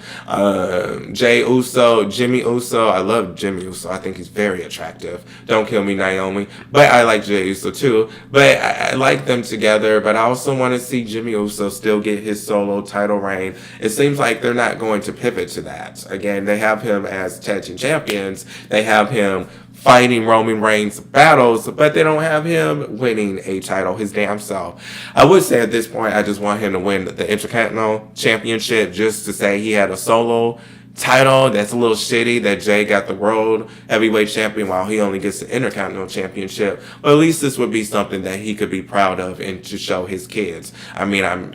Jay Uso, Jimmy Uso. I love Jimmy Uso. I think he's very attractive. Don't kill me, Naomi. But I like Jay Uso too. But I like them together. But I also want to see Jimmy Uso still get his solo title reign. It seems like they're not going to pivot to that. Again, they have him as tag team champions. They have him fighting Roman Reigns battles, but they don't have him winning a title his damn self. I would say at this point, I just want him to win the Intercontinental Championship just to say he had a solo title. That's a little shitty that Jay got the World Heavyweight Champion while he only gets the Intercontinental Championship. But at least this would be something that he could be proud of and to show his kids. I mean,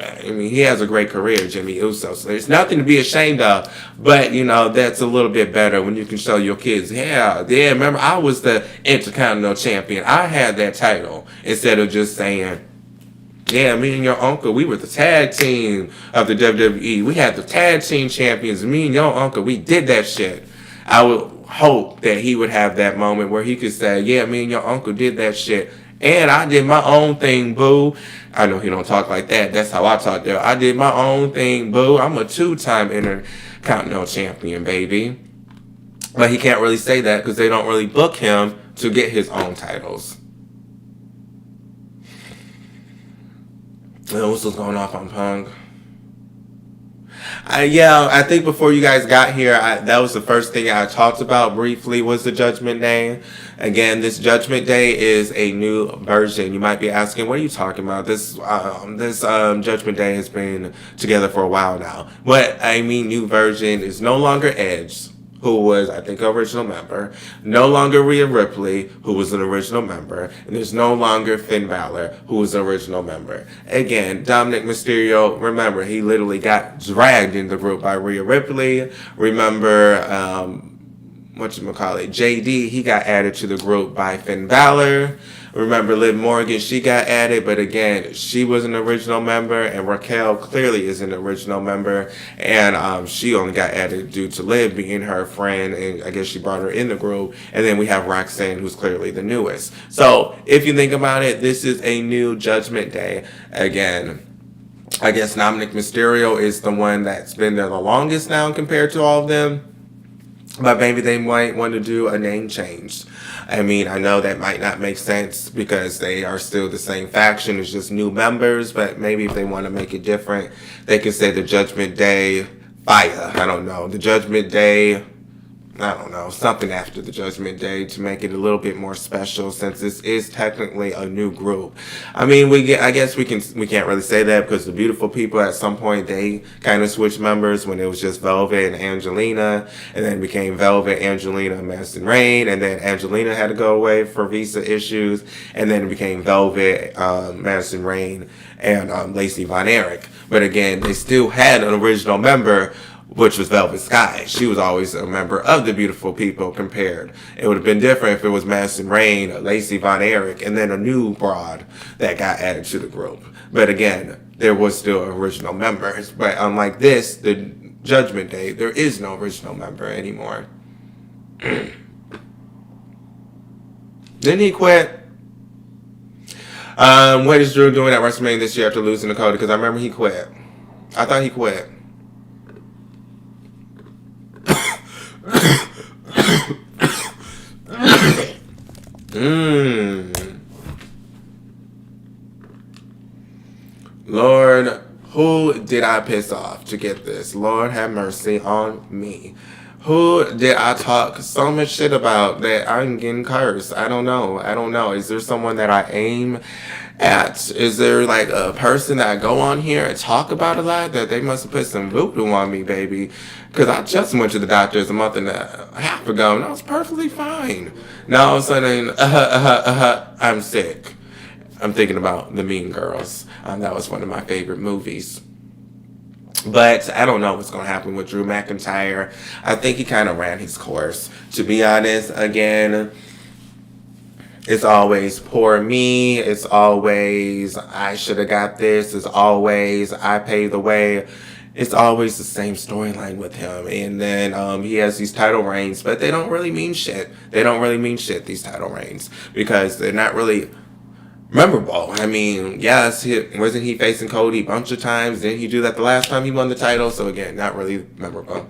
he has a great career, Jimmy Uso, so there's nothing to be ashamed of. But, you know, that's a little bit better when you can show your kids, yeah, remember, I was the Intercontinental Champion. I had that title. Instead of just saying, yeah, me and your uncle, we were the tag team of the WWE. We had the tag team champions. Me and your uncle, we did that shit. I would hope that he would have that moment where he could say, yeah, me and your uncle did that shit. And I did my own thing, boo. I know he don't talk like that. That's how I talk there. I did my own thing, boo. I'm a 2-time Intercontinental Champion, baby. But he can't really say that because they don't really book him to get his own titles. What's going off on Punk? I think before you guys got here, that was the first thing I talked about briefly was the Judgment Day. Again, this Judgment Day is a new version. You might be asking, what are you talking about? This Judgment Day has been together for a while now. What I mean, new version is no longer Edge, who was, I think, an original member. No longer Rhea Ripley, who was an original member. And there's no longer Finn Balor, who was an original member. Again, Dominic Mysterio, remember, he literally got dragged in the group by Rhea Ripley. Remember, JD, he got added to the group by Finn Balor. Remember Liv Morgan, she got added, but again, she was an original member, and Raquel clearly is an original member, and she only got added due to Liv being her friend, and I guess she brought her in the group, and then we have Roxanne, who's clearly the newest. So, if you think about it, this is a new Judgment Day. Again, I guess Dominic Mysterio is the one that's been there the longest now compared to all of them. But maybe they might want to do a name change. I mean, I know that might not make sense because they are still the same faction. It's just new members. But maybe if they want to make it different, they can say the Judgment Day Fire. I don't know. The Judgment Day, I don't know, something after the Judgment Day to make it a little bit more special since this is technically a new group. I mean, I guess we can't really say that because the Beautiful People at some point they kind of switched members when it was just Velvet and Angelina, and then became Velvet, Angelina, and Madison Rayne, and then Angelina had to go away for visa issues, and then it became Velvet, Madison Rayne, and Lacey Von Erich. But again, they still had an original member, which was Velvet Sky. She was always a member of the Beautiful People compared. It would have been different if it was Madison Rayne, Lacey Von Erich, and then a new broad that got added to the group. But again, there was still original members. But unlike this, the Judgment Day, there is no original member anymore. Didn't he quit? What is Drew doing at WrestleMania this year after losing to Cody? Because I remember he quit. I thought he quit. Lord, who did I piss off to get this? Lord have mercy on me. Who did I talk so much shit about that I'm getting cursed? I don't know. Is there someone that I aim at? Is there like a person that I go on here and talk about a lot that they must have put some voodoo on me, baby? Because I just went to the doctors a month and a half ago and I was perfectly fine. Now all of a sudden, I'm sick. I'm thinking about The Mean Girls. That was one of my favorite movies. But I don't know what's going to happen with Drew McIntyre. I think he kind of ran his course. To be honest, again, it's always poor me. It's always I should have got this. It's always I paved the way. It's always the same storyline with him. And then he has these title reigns, but they don't really mean shit. They don't really mean shit, these title reigns, because they're not really memorable. I mean, yes, wasn't he facing Cody a bunch of times? Didn't he do that the last time he won the title? So again, not really memorable.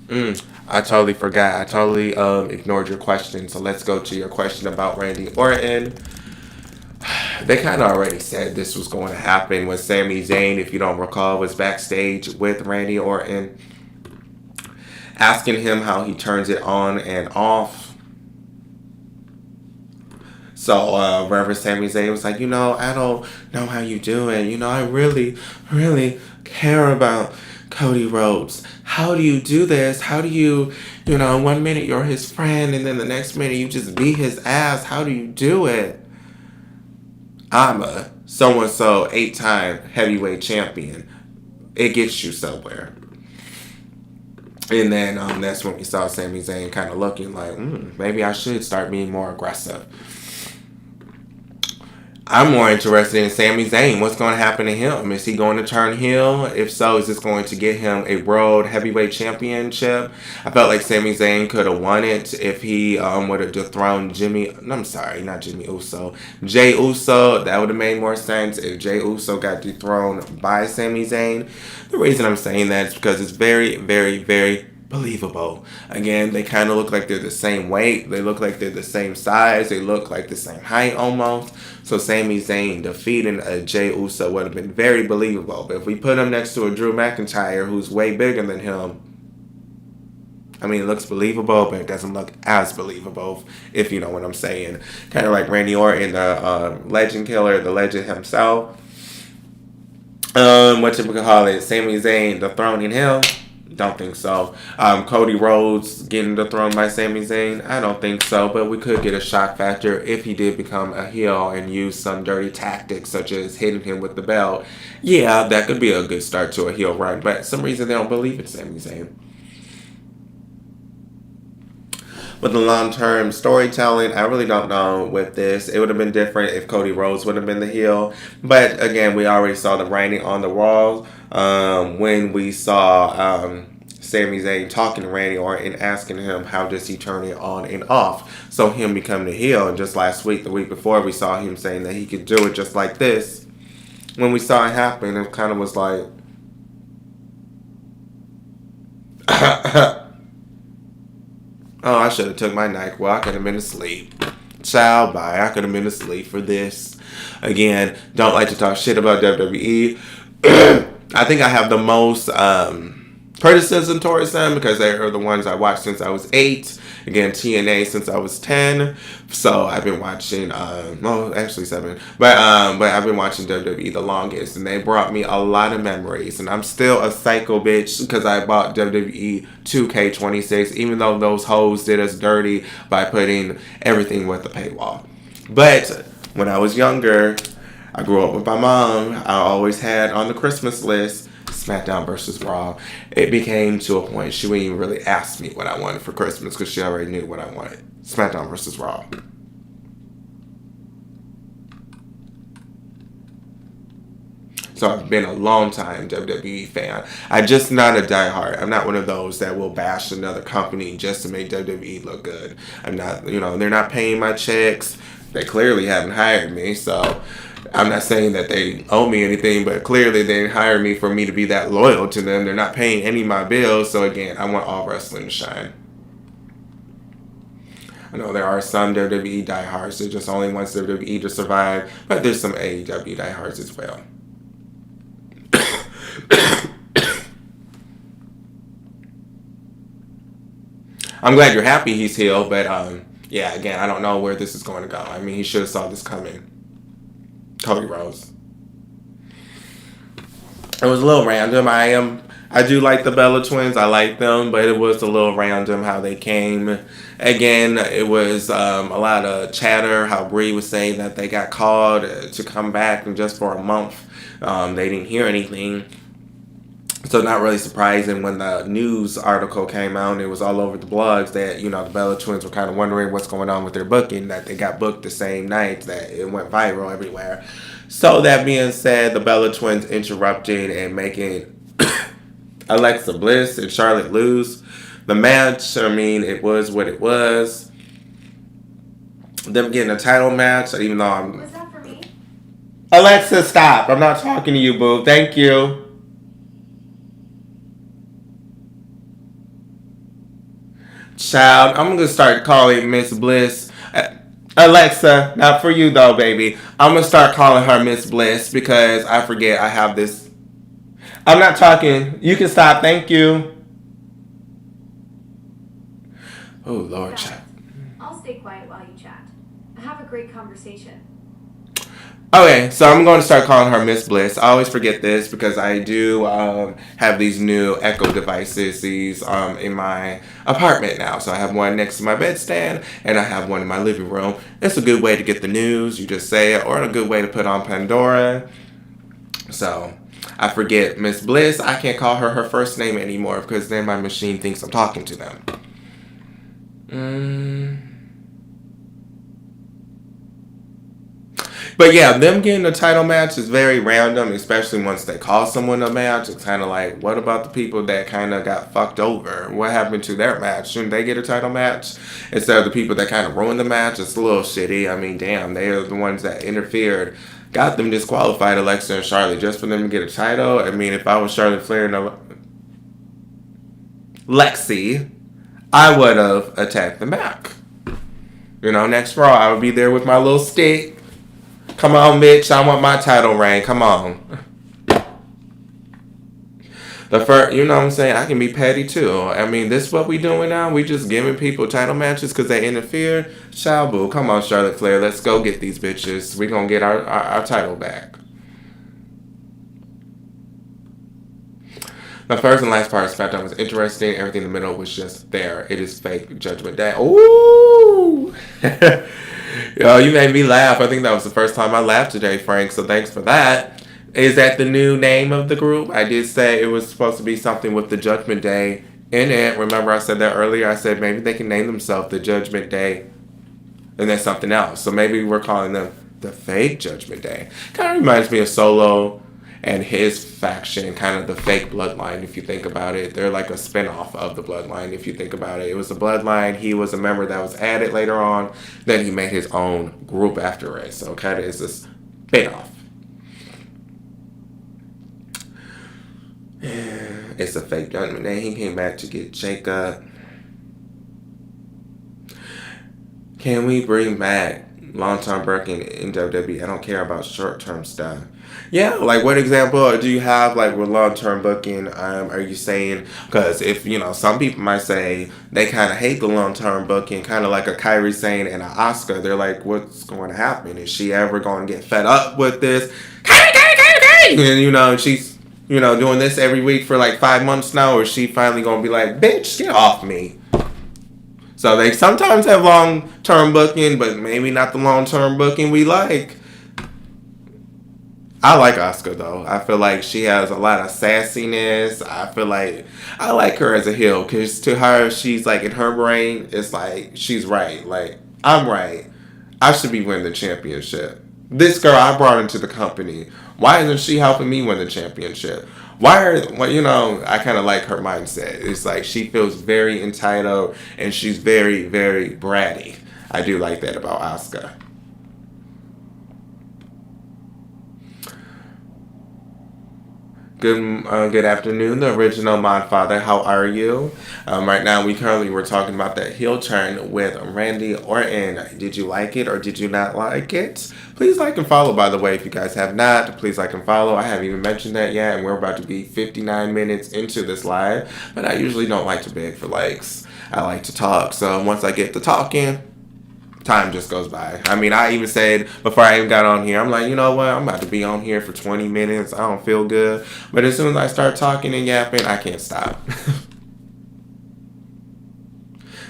I totally forgot. I totally ignored your question. So let's go to your question about Randy Orton. They kind of already said this was going to happen when Sami Zayn, if you don't recall, was backstage with Randy Orton, asking him how he turns it on and off. So Reverend Sami Zayn was like, I don't know how you do it. I really, really care about Cody Rhodes. How do you do this? How do you, 1 minute you're his friend and then the next minute you just beat his ass? How do you do it? I'm a so-and-so 8-time heavyweight champion. It gets you somewhere. And then that's when we saw Sami Zayn kind of looking like, maybe I should start being more aggressive. I'm more interested in Sami Zayn. What's going to happen to him? Is he going to turn heel? If so, is this going to get him a World Heavyweight Championship? I felt like Sami Zayn could have won it if he would have dethroned not Jimmy Uso. Jey Uso. That would have made more sense if Jey Uso got dethroned by Sami Zayn. The reason I'm saying that is because it's very, very, very believable. Again, they kind of look like they're the same weight. They look like they're the same size. They look like the same height almost. So Sami Zayn defeating a Jey Uso would have been very believable. But if we put him next to a Drew McIntyre who's way bigger than him, I mean, it looks believable, but it doesn't look as believable, if you know what I'm saying. Kind of like Randy Orton, the legend killer, the legend himself. What you could call it? Sami Zayn dethroning him. Don't think so. Cody Rhodes getting dethroned by Sami Zayn? I don't think so, but we could get a shock factor if he did become a heel and use some dirty tactics such as hitting him with the belt. Yeah, that could be a good start to a heel run, but for some reason they don't believe in Sami Zayn. With the long-term storytelling, I really don't know with this. It would have been different if Cody Rhodes would have been the heel. But again, we already saw the writing on the walls when we saw Sami Zayn talking to Randy Orton, asking him how does he turn it on and off. So him becoming the heel. And just last week, the week before, we saw him saying that he could do it just like this. When we saw it happen, it kind of was like... Oh, I should have took my NyQuil. I could have been asleep. Ciao, bye. I could have been asleep for this. Again, don't like to talk shit about WWE. I think I have the most criticism towards them because they are the ones I watched since I was 8. Again, TNA since I was 10. So I've been watching, actually 7. But I've been watching WWE the longest. And they brought me a lot of memories. And I'm still a psycho bitch because I bought WWE 2K26. Even though those hoes did us dirty by putting everything with the paywall. But when I was younger, I grew up with my mom. I always had on the Christmas list SmackDown versus Raw. It became to a point she wouldn't even really ask me what I wanted for Christmas because she already knew what I wanted. SmackDown versus Raw. So I've been a long time WWE fan. I'm just not a diehard. I'm not one of those that will bash another company just to make WWE look good. I'm not, they're not paying my checks. They clearly haven't hired me, so I'm not saying that they owe me anything, but clearly they didn't hire me for me to be that loyal to them. They're not paying any of my bills, so again, I want all wrestling to shine. I know there are some WWE diehards that just only wants WWE to survive, but there's some AEW diehards as well. I'm glad you're happy he's healed, but yeah, again, I don't know where this is going to go. I mean, he should have saw this coming. Cody Rhodes. It was a little random. I do like the Bella twins. I like them, but it was a little random how they came. Again, it was a lot of chatter. How Brie was saying that they got called to come back, and just for a month, they didn't hear anything. So not really surprising when the news article came out. It was all over the blogs that the Bella twins were kind of wondering what's going on with their booking. That they got booked the same night. That it went viral everywhere. So that being said, the Bella twins interrupted and making Alexa Bliss and Charlotte lose the match. I mean, it was what it was. Them getting a title match, even though I'm. Was that for me? Alexa, stop! I'm not talking to you, boo. Thank you. Child, I'm gonna start calling Miss Bliss. Alexa, not for you though, baby. I'm gonna start calling her Miss Bliss because I forget I have this. I'm not talking. You can stop. Thank you. Oh, Lord, child. I'll stay quiet while you chat. Have a great conversation. Okay, so I'm going to start calling her Miss Bliss. I always forget this because I do have these new Echo devices in my apartment now. So I have one next to my bedstand and I have one in my living room. It's a good way to get the news. You just say it, or a good way to put on Pandora. So I forget Miss Bliss. I can't call her first name anymore because then my machine thinks I'm talking to them. But yeah, them getting a title match is very random, especially once they call someone a match. It's kind of like, what about the people that kind of got fucked over? What happened to their match? Shouldn't they get a title match instead of the people that kind of ruined the match? It's a little shitty. I mean, damn, they are the ones that interfered, got them disqualified, Alexa and Charlotte, just for them to get a title. I mean, if I was Charlotte Flair and Lexi, I would have attacked them back. Next Raw, I would be there with my little stick. Come on, bitch. I want my title reign. Come on. The first, you know what I'm saying? I can be petty too. I mean, this is what we doing now. We just giving people title matches because they interfered. Boo. Come on, Charlotte Flair. Let's go get these bitches. We gonna get our title back. The first and last part of SmackDown was interesting. Everything in the middle was just there. It is fake Judgment Day. Ooh! Yo, you made me laugh. I think that was the first time I laughed today, Frank, so thanks for that. Is that the new name of the group? I did say it was supposed to be something with the Judgment Day in it. Remember I said that earlier? I said maybe they can name themselves the Judgment Day and then something else. So maybe we're calling them the fake Judgment Day. Kind of reminds me of Solo and his faction, kind of the fake bloodline, if you think about it. They're like a spinoff of the bloodline, if you think about it. It was the bloodline. He was a member that was added later on. Then he made his own group after it. So kind of is a spinoff. It's a fake Judgment Day. He came back to get Jacob. Can we bring back long-term booking in WWE? I don't care about short-term stuff. Yeah, like what example do you have like with long-term booking? Are you saying, because if, some people might say they kind of hate the long-term booking, kind of like a Kairi Sane and an Asuka. They're like, what's going to happen? Is she ever going to get fed up with this? Kairi! And, she's, doing this every week for like 5 months now, or is she finally going to be like, bitch, get off me? So they sometimes have long-term booking, but maybe not the long-term booking we like. I like Asuka though. I feel like she has a lot of sassiness. I feel like I like her as a heel because to her, she's like in her brain, it's like she's right. Like I'm right. I should be winning the championship. This girl I brought into the company. Why isn't she helping me win the championship? I kind of like her mindset. It's like she feels very entitled and she's very, very bratty. I do like that about Asuka. Good afternoon, the original Mod Father. How are you? Right now, we're talking about that heel turn with Randy Orton. Did you like it or did you not like it? Please like and follow, by the way, if you guys have not. Please like and follow. I haven't even mentioned that yet, and we're about to be 59 minutes into this live, but I usually don't like to beg for likes. I like to talk, so once I get to talking, time just goes by. I mean, I even said before I even got on here, I'm like, you know what? I'm about to be on here for 20 minutes. I don't feel good. But as soon as I start talking and yapping, I can't stop.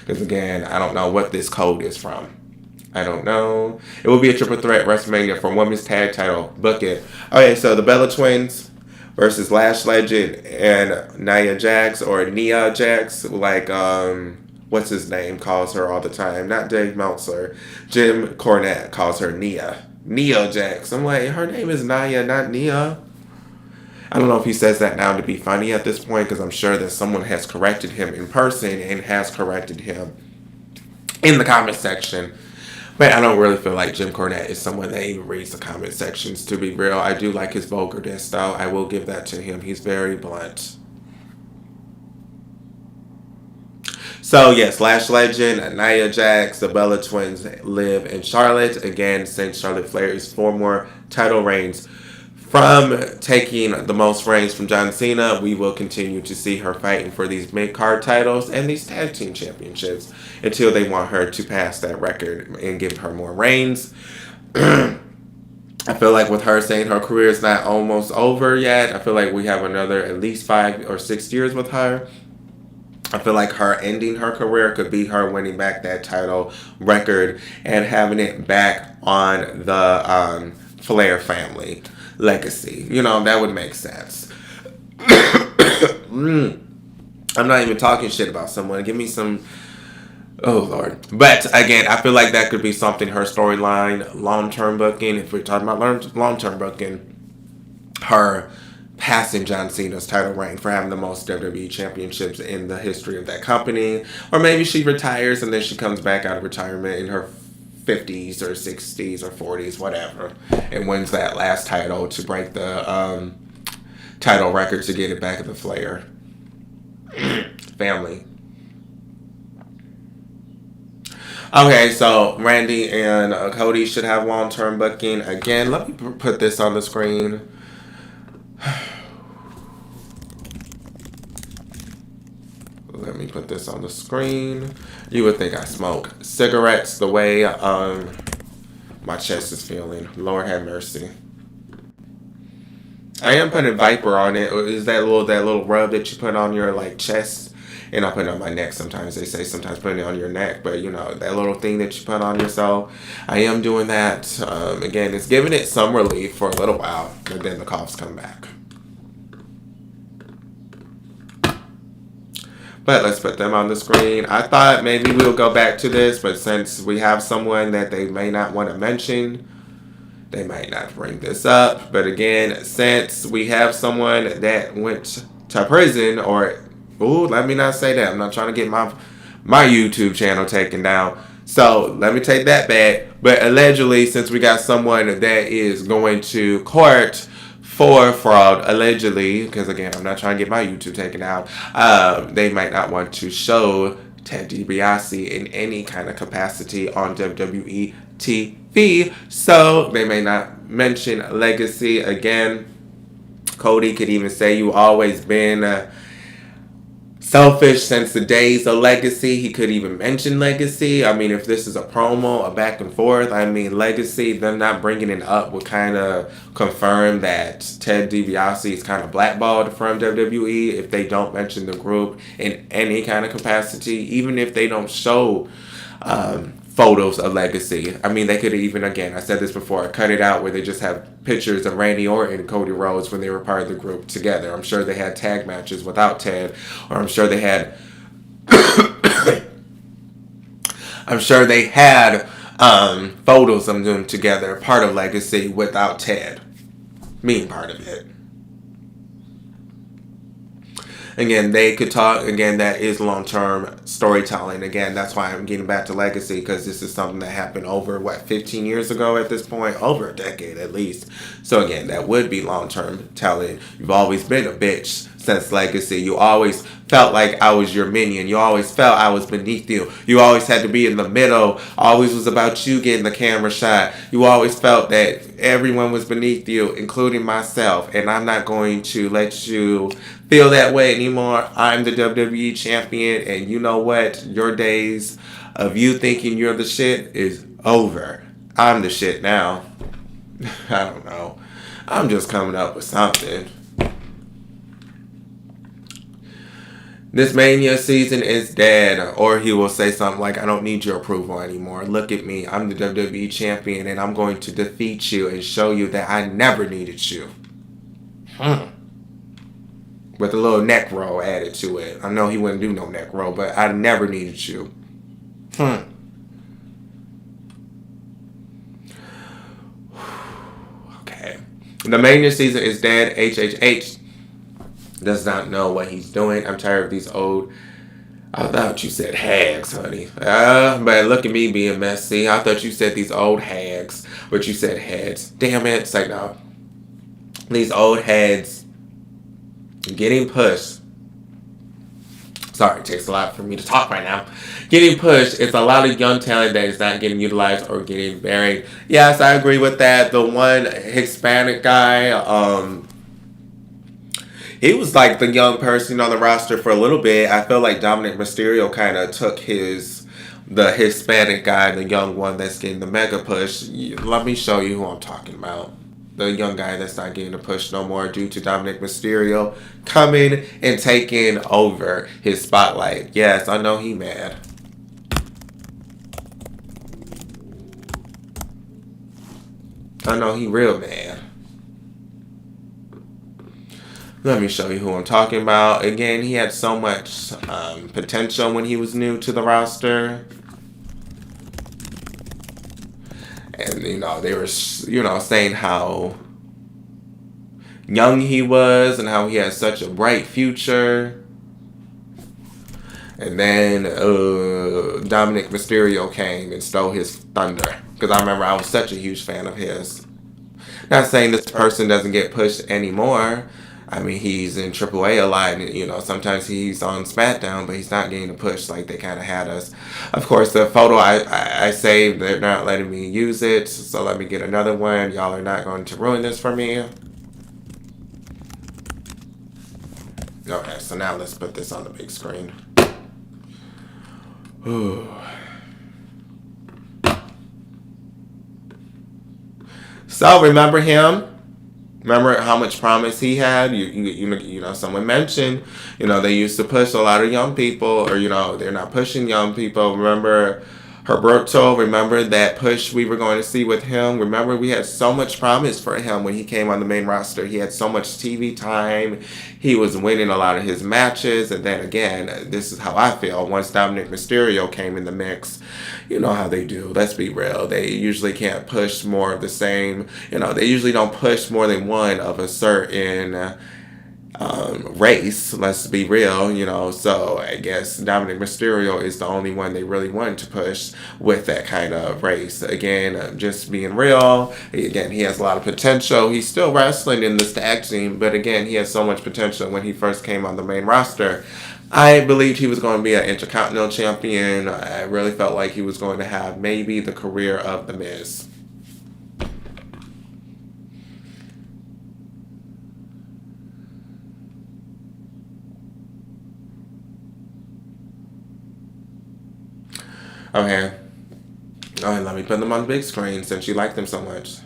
Because again, I don't know what this code is from. I don't know. It will be a triple threat WrestleMania for women's tag title. Book it. Okay, so the Bella Twins versus Lash Legend and Nia Jax, or Nia Jax, like what's his name calls her all the time. Not Dave Meltzer. Jim Cornette calls her Nia. Nia Jax. I'm like, her name is Nia, not Nia. I don't know if he says that now to be funny at this point, because I'm sure that someone has corrected him in person and has corrected him in the comment section. But I don't really feel like Jim Cornette is someone that even reads the comment sections, to be real. I do like his vulgarness, though. I will give that to him. He's very blunt. So, yes, Lash Legend, Nia Jax, the Bella Twins live in Charlotte. Again, since Charlotte Flair is 4 more title reigns from taking the most reigns from John Cena, we will continue to see her fighting for these mid-card titles and these tag team championships until they want her to pass that record and give her more reigns. I feel like with her saying her career is not almost over yet, I feel like we have another at least 5 or 6 years with her. I feel like her ending her career could be her winning back that title record and having it back on the Flair family legacy. You know, that would make sense. I'm not even talking shit about someone. Give me some... Oh, Lord. But, again, I feel like that could be something, her storyline, long-term booking. If we're talking about long-term booking, her passing John Cena's title reign for having the most WWE championships in the history of that company. Or maybe she retires and then she comes back out of retirement in her 50s or 60s or 40s, whatever, and wins that last title to break the title record to get it back at the Flair family. Okay, so Randy and Cody should have long-term booking. Again, let me put this on the screen. Let me put this on the screen. You would think I smoke cigarettes the way my chest is feeling. Lord have mercy. I am putting Viper on it. Is that little rub that you put on your like chest? And I put it on my neck sometimes. They say sometimes putting it on your neck, but you know, that little thing that you put on yourself. I am doing that. Again, it's giving it some relief for a little while, but then the coughs come back. But let's put them on the screen. I thought maybe we'll go back to this, but since we have someone that they may not want to mention, they might not bring this up. But again, since we have someone that went to prison, or, ooh, let me not say that. I'm not trying to get my YouTube channel taken down. So let me take that back. But allegedly, since we got someone that is going to court for fraud, allegedly, because again, I'm not trying to get my YouTube taken out, they might not want to show Ted DiBiase in any kind of capacity on WWE TV, so they may not mention legacy. Again, Cody could even say you always been selfish since the days of Legacy. He could even mention Legacy. I mean, if this is a promo, a back and forth, I mean, Legacy, them not bringing it up would kind of confirm that Ted DiBiase is kind of blackballed from WWE if they don't mention the group in any kind of capacity, even if they don't show photos of Legacy. I mean, they could even, again, I said this before, cut it out where they just have pictures of Randy Orton and Cody Rhodes when they were part of the group together. I'm sure they had tag matches without Ted, or I'm sure they had photos of them together, part of Legacy without Ted being part of it. Again, they could talk. Again, that is long-term storytelling. Again, that's why I'm getting back to Legacy, because this is something that happened over, 15 years ago at this point? Over a decade at least. So again, that would be long-term telling. You've always been a bitch since Legacy. You always felt like I was your minion. You always felt I was beneath you. You always had to be in the middle. Always was about you getting the camera shot. You always felt that everyone was beneath you, including myself. And I'm not going to let you feel that way anymore. I'm the WWE champion, and you know what? Your days of you thinking you're the shit is over. I'm the shit now. I don't know. I'm just coming up with something. This Mania season is dead. Or he will say something like, I don't need your approval anymore. Look at me. I'm the WWE champion and I'm going to defeat you and show you that I never needed you. With a little neck roll added to it. I know he wouldn't do no neck roll, but I never needed you. Okay. The Mania season is dead. HHH does not know what he's doing. I'm tired of these old... I thought you said hags, honey. But look at me being messy. I thought you said these old hags, but you said heads. Damn it. It's like, no. These old heads getting pushed. Sorry, it takes a lot for me to talk right now. Getting pushed. It's a lot of young talent that is not getting utilized or getting buried. Yes, I agree with that. The one Hispanic guy, he was like the young person on the roster for a little bit. I feel like Dominic Mysterio kind of took the Hispanic guy, the young one that's getting the mega push. Let me show you who I'm talking about. The young guy that's not getting the push no more due to Dominic Mysterio coming and taking over his spotlight. Yes, I know he mad. I know he real mad. Let me show you who I'm talking about. Again, he had so much potential when he was new to the roster. And, they were, saying how young he was and how he had such a bright future. And then Dominic Mysterio came and stole his thunder. Because I remember I was such a huge fan of his. Not saying this person doesn't get pushed anymore. I mean, he's in AAA a lot. Sometimes he's on SmackDown, but he's not getting a push like they kind of had us. Of course, the photo I saved, they're not letting me use it. So let me get another one. Y'all are not going to ruin this for me. Okay, so now let's put this on the big screen. Ooh. So, remember him? Remember how much promise he had? Someone mentioned, they used to push a lot of young people, or, they're not pushing young people. Remember Herberto? Remember that push we were going to see with him? Remember we had so much promise for him when he came on the main roster. He had so much TV time. He was winning a lot of his matches. And then again, this is how I feel. Once Dominic Mysterio came in the mix, you know how they do. Let's be real. They usually can't push more of the same. They usually don't push more than one of a certain race. Let's be real, So I guess Dominic Mysterio is the only one they really want to push with that kind of race. Again, just being real. Again, he has a lot of potential. He's still wrestling in this tag team, but again, he has so much potential when he first came on the main roster. I believed he was going to be an Intercontinental Champion. I really felt like he was going to have maybe the career of The Miz. Okay. All right, let me put them on the big screen since you like them so much.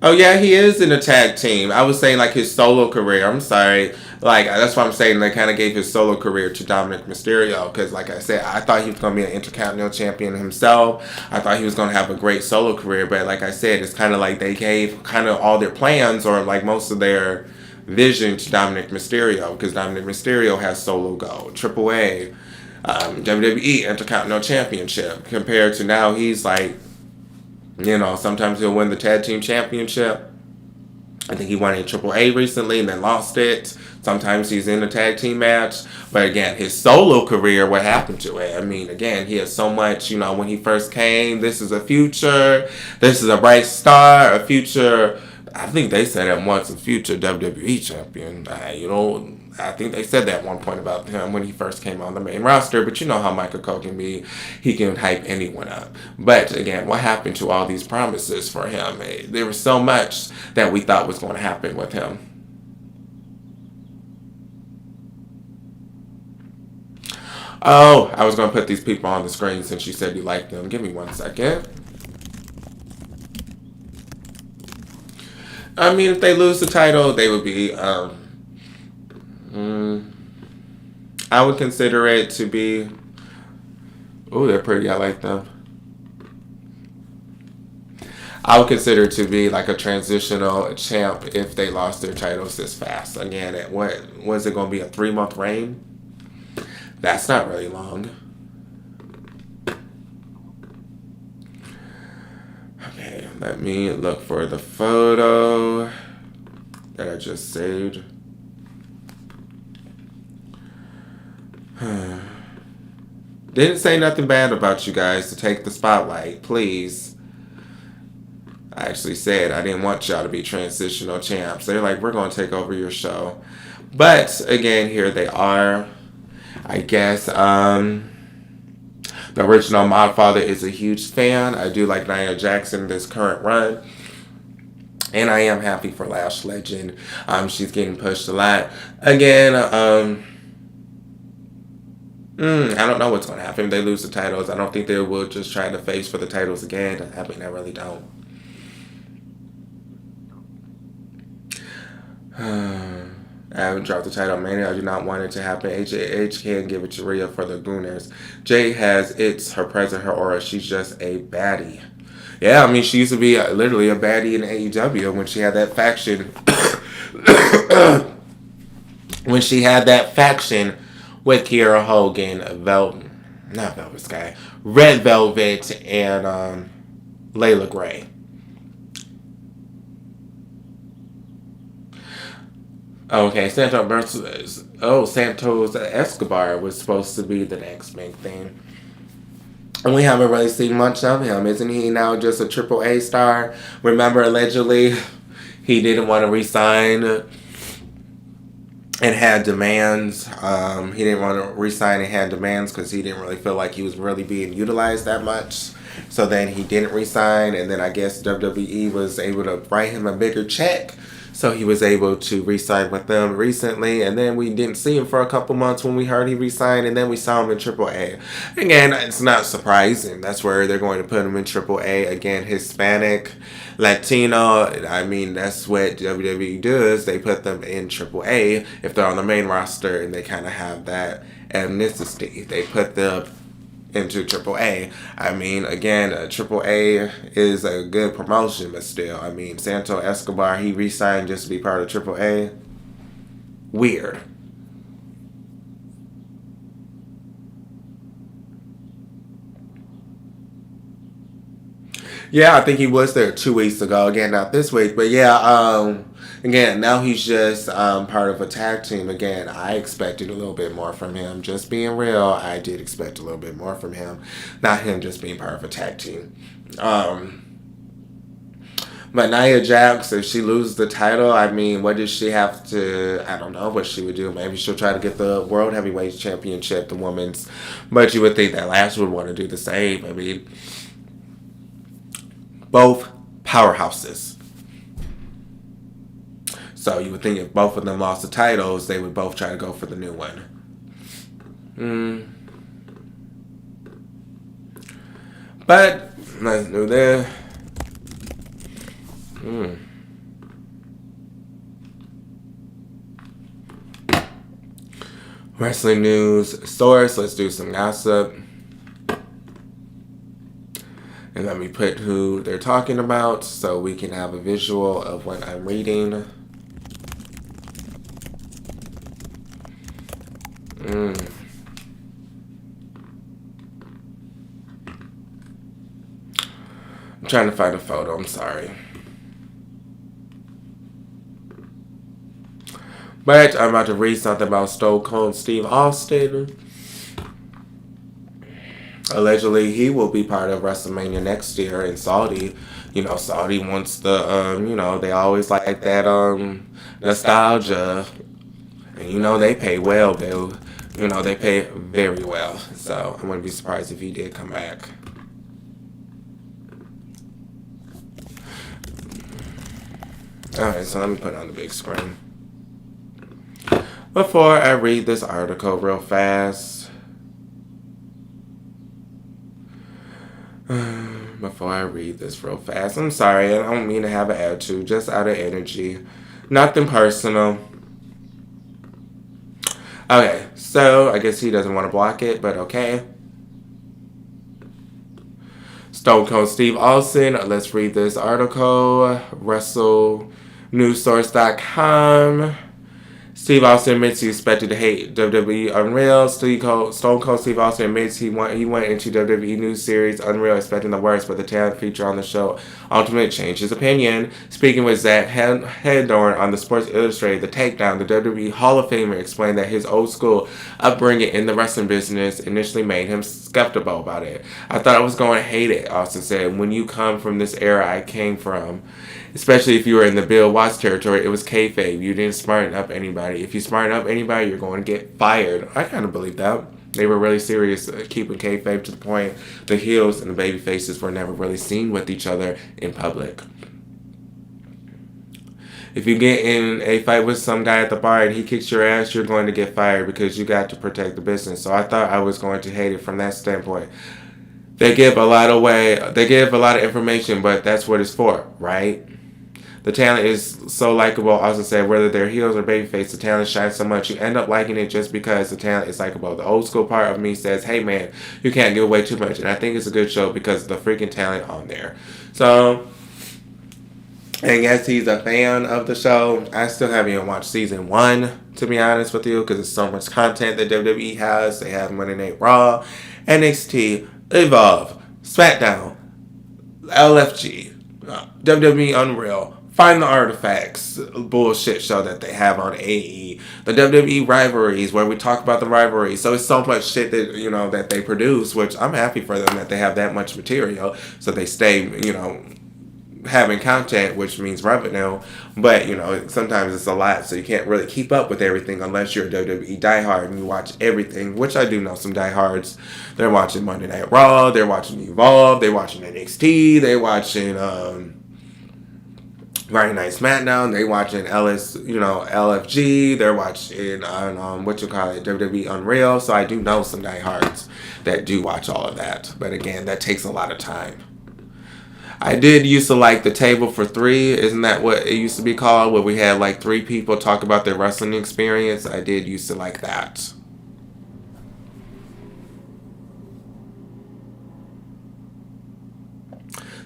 Oh, yeah, he is in a tag team. I was saying, like, his solo career. I'm sorry. Like, that's why I'm saying they kind of gave his solo career to Dominic Mysterio. Because, like I said, I thought he was going to be an Intercontinental Champion himself. I thought he was going to have a great solo career. But, like I said, it's kind of like they gave kind of all their plans or, like, most of their vision to Dominic Mysterio. Because Dominic Mysterio has solo go. AAA, WWE Intercontinental Championship. Compared to now, he's like... sometimes he'll win the tag team championship. I think he won in AAA recently and then lost it. Sometimes he's in a tag team match. But again, his solo career, what happened to it? I mean, again, he has so much, when he first came, this is a future. This is a bright star, a future. I think they said at once, a future WWE champion. I think they said that at one point about him when he first came on the main roster, but you know how Michael Cole can be. He can hype anyone up. But again, what happened to all these promises for him? There was so much that we thought was going to happen with him. Oh, I was going to put these people on the screen since you said you liked them. Give me 1 second. I mean, if they lose the title, they would be, I would consider it to be, oh, they're pretty, I like them. I would consider it to be like a transitional champ if they lost their titles this fast. Again, what was it going to be, a 3-month reign? That's not really long. Okay, let me look for the photo that I just saved. Didn't say nothing bad about you guys to take the spotlight, please. I actually said I didn't want y'all to be transitional champs. They're like, we're going to take over your show. But, again, here they are. I guess, the original Modfather is a huge fan. I do like Nia Jackson this current run. And I am happy for Lash Legend. She's getting pushed a lot. Again, I don't know what's going to happen if they lose the titles. I don't think they will just try to face for the titles again. I mean, I really don't. I haven't dropped the title Mania. I do not want it to happen. HH can give it to Rhea for the Gooners. Jade has her present, her aura. She's just a baddie. Yeah, I mean, she used to be literally a baddie in AEW when she had that faction. When she had that faction with Kiera Hogan, Red Velvet, and Layla Gray. Okay, Santos Escobar was supposed to be the next big thing. And we haven't really seen much of him. Isn't he now just a AAA star? Remember, allegedly, he didn't want to resign and had demands. He didn't want to resign and had demands because he didn't really feel like he was really being utilized that much. So then he didn't resign, and then I guess WWE was able to write him a bigger check. So he was able to re-sign with them recently, and then we didn't see him for a couple months when we heard he re-signed, and then we saw him in AAA. Again, it's not surprising. That's where they're going to put him in AAA. Again, Hispanic, Latino. I mean, that's what WWE does. They put them in AAA if they're on the main roster, and they kind of have that ethnicity. They put them into AAA. I mean, again, AAA is a good promotion, but still, I mean, Santos Escobar, he re-signed just to be part of AAA. Weird. Yeah, I think he was there 2 weeks ago. Again, not this week, but yeah, again, now he's just part of a tag team. Again, I expected a little bit more from him. Just being real, I did expect a little bit more from him. Not him just being part of a tag team. But Nia Jax, if she loses the title, I mean, what does she have to... I don't know what she would do. Maybe she'll try to get the World Heavyweight Championship, the women's. But you would think that Lash would want to do the same. I mean, both powerhouses. So you would think if both of them lost the titles, they would both try to go for the new one. But let's do this. Wrestling news source. Let's do some gossip. And let me put who they're talking about so we can have a visual of what I'm reading. I'm trying to find a photo. I'm sorry. But I'm about to read something about Stone Cold Steve Austin. Allegedly, he will be part of WrestleMania next year in Saudi. You know, Saudi wants the, they always like that nostalgia. And, they pay well, they pay very well. So, I wouldn't be surprised if he did come back. Alright, so let me put it on the big screen. Before I read this article real fast, Before I read this real fast, I'm sorry, I don't mean to have an attitude, just out of energy. Nothing personal. Okay, so I guess he doesn't want to block it, but okay. Stone Cold Steve Austin. Let's read this article. WrestleNewsSource.com. Steve Austin admits he expected to hate WWE Unreal. Stone Cold Steve Austin admits he went into WWE news series Unreal expecting the worst, but the talent featured on the show ultimately changed his opinion. Speaking with Zach Hedorn on the Sports Illustrated, The Takedown, the WWE Hall of Famer explained that his old school upbringing in the wrestling business initially made him skeptical about it. I thought I was going to hate it, Austin said. When you come from this era I came from, especially if you were in the Bill Watts territory, it was kayfabe. You didn't smarten up anybody. If you smarten up anybody, you're going to get fired. I kind of believe that. They were really serious keeping kayfabe to the point the heels and the baby faces were never really seen with each other in public. If you get in a fight with some guy at the bar and he kicks your ass, you're going to get fired because you got to protect the business. So I thought I was going to hate it from that standpoint. They give a lot away. They give a lot of information, but that's what it's for, right? The talent is so likable, also said, whether they're heels or babyface, the talent shines so much. You end up liking it just because the talent is likable. The old school part of me says, hey man, you can't give away too much. And I think it's a good show because of the freaking talent on there. So, I guess he's a fan of the show. I still haven't even watched season 1, to be honest with you, because there's so much content that WWE has. They have Monday Night Raw, NXT, Evolve, SmackDown, LFG, WWE Unreal, Find the Artifacts, bullshit show that they have on AE, the WWE rivalries where we talk about the rivalries. So it's so much shit that, that they produce, which I'm happy for them that they have that much material. So they stay, having content, which means revenue. But, sometimes it's a lot. So you can't really keep up with everything unless you're a WWE diehard and you watch everything, which I do know some diehards. They're watching Monday Night Raw, they're watching Evolve, they're watching NXT, they're watching, Friday Night SmackDown, they watching LFG, they're watching WWE Unreal. So I do know some diehards that do watch all of that. But again, that takes a lot of time. I did used to like the Table for Three. Isn't that what it used to be called? Where we had like 3 people talk about their wrestling experience. I did used to like that.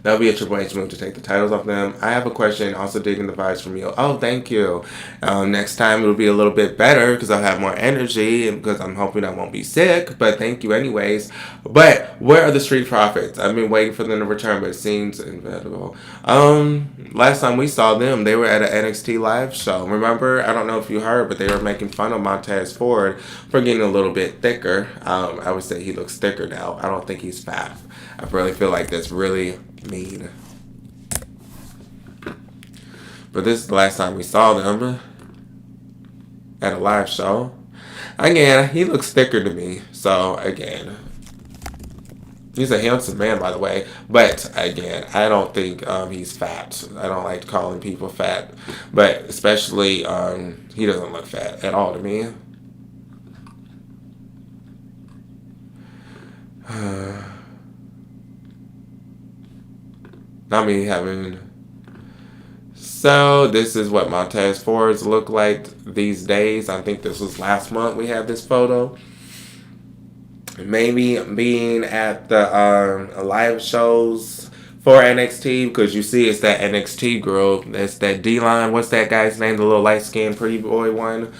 That would be a Triple H move to take the titles off them. I have a question, also digging the vibes from you. Oh, thank you. Next time it'll be a little bit better because I'll have more energy and because I'm hoping I won't be sick. But thank you anyways. But where are the Street Profits? I've been waiting for them to return, but it seems inevitable. Last time we saw them, they were at an NXT live show. Remember? I don't know if you heard, but they were making fun of Montez Ford for getting a little bit thicker. I would say he looks thicker now. I don't think he's fat. I really feel like that's really mean. But this is the last time we saw them at a live show. Again, he looks thicker to me. So, again, he's a handsome man, by the way. But, again, I don't think he's fat. I don't like calling people fat. But, especially, he doesn't look fat at all to me. Not me having. So this is what Montez Fords look like these days. I think this was last month we had this photo. Maybe being at the live shows for NXT, because you see it's that NXT girl. It's that D-Line. What's that guy's name? The little light-skinned pretty boy one.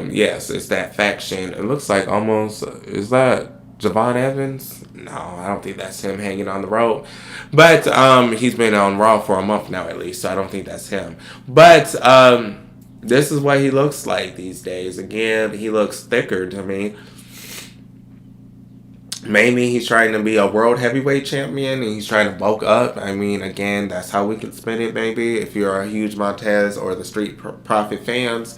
Yes, it's that faction. It looks like almost, is that Javon Evans? No, I don't think that's him hanging on the rope. But he's been on Raw for a month now at least, so I don't think that's him. But this is what he looks like these days. Again, he looks thicker to me. Maybe he's trying to be a world heavyweight champion and he's trying to bulk up. I mean, again, that's how we can spin it maybe. If you're a huge Montez or the Street Profit fans,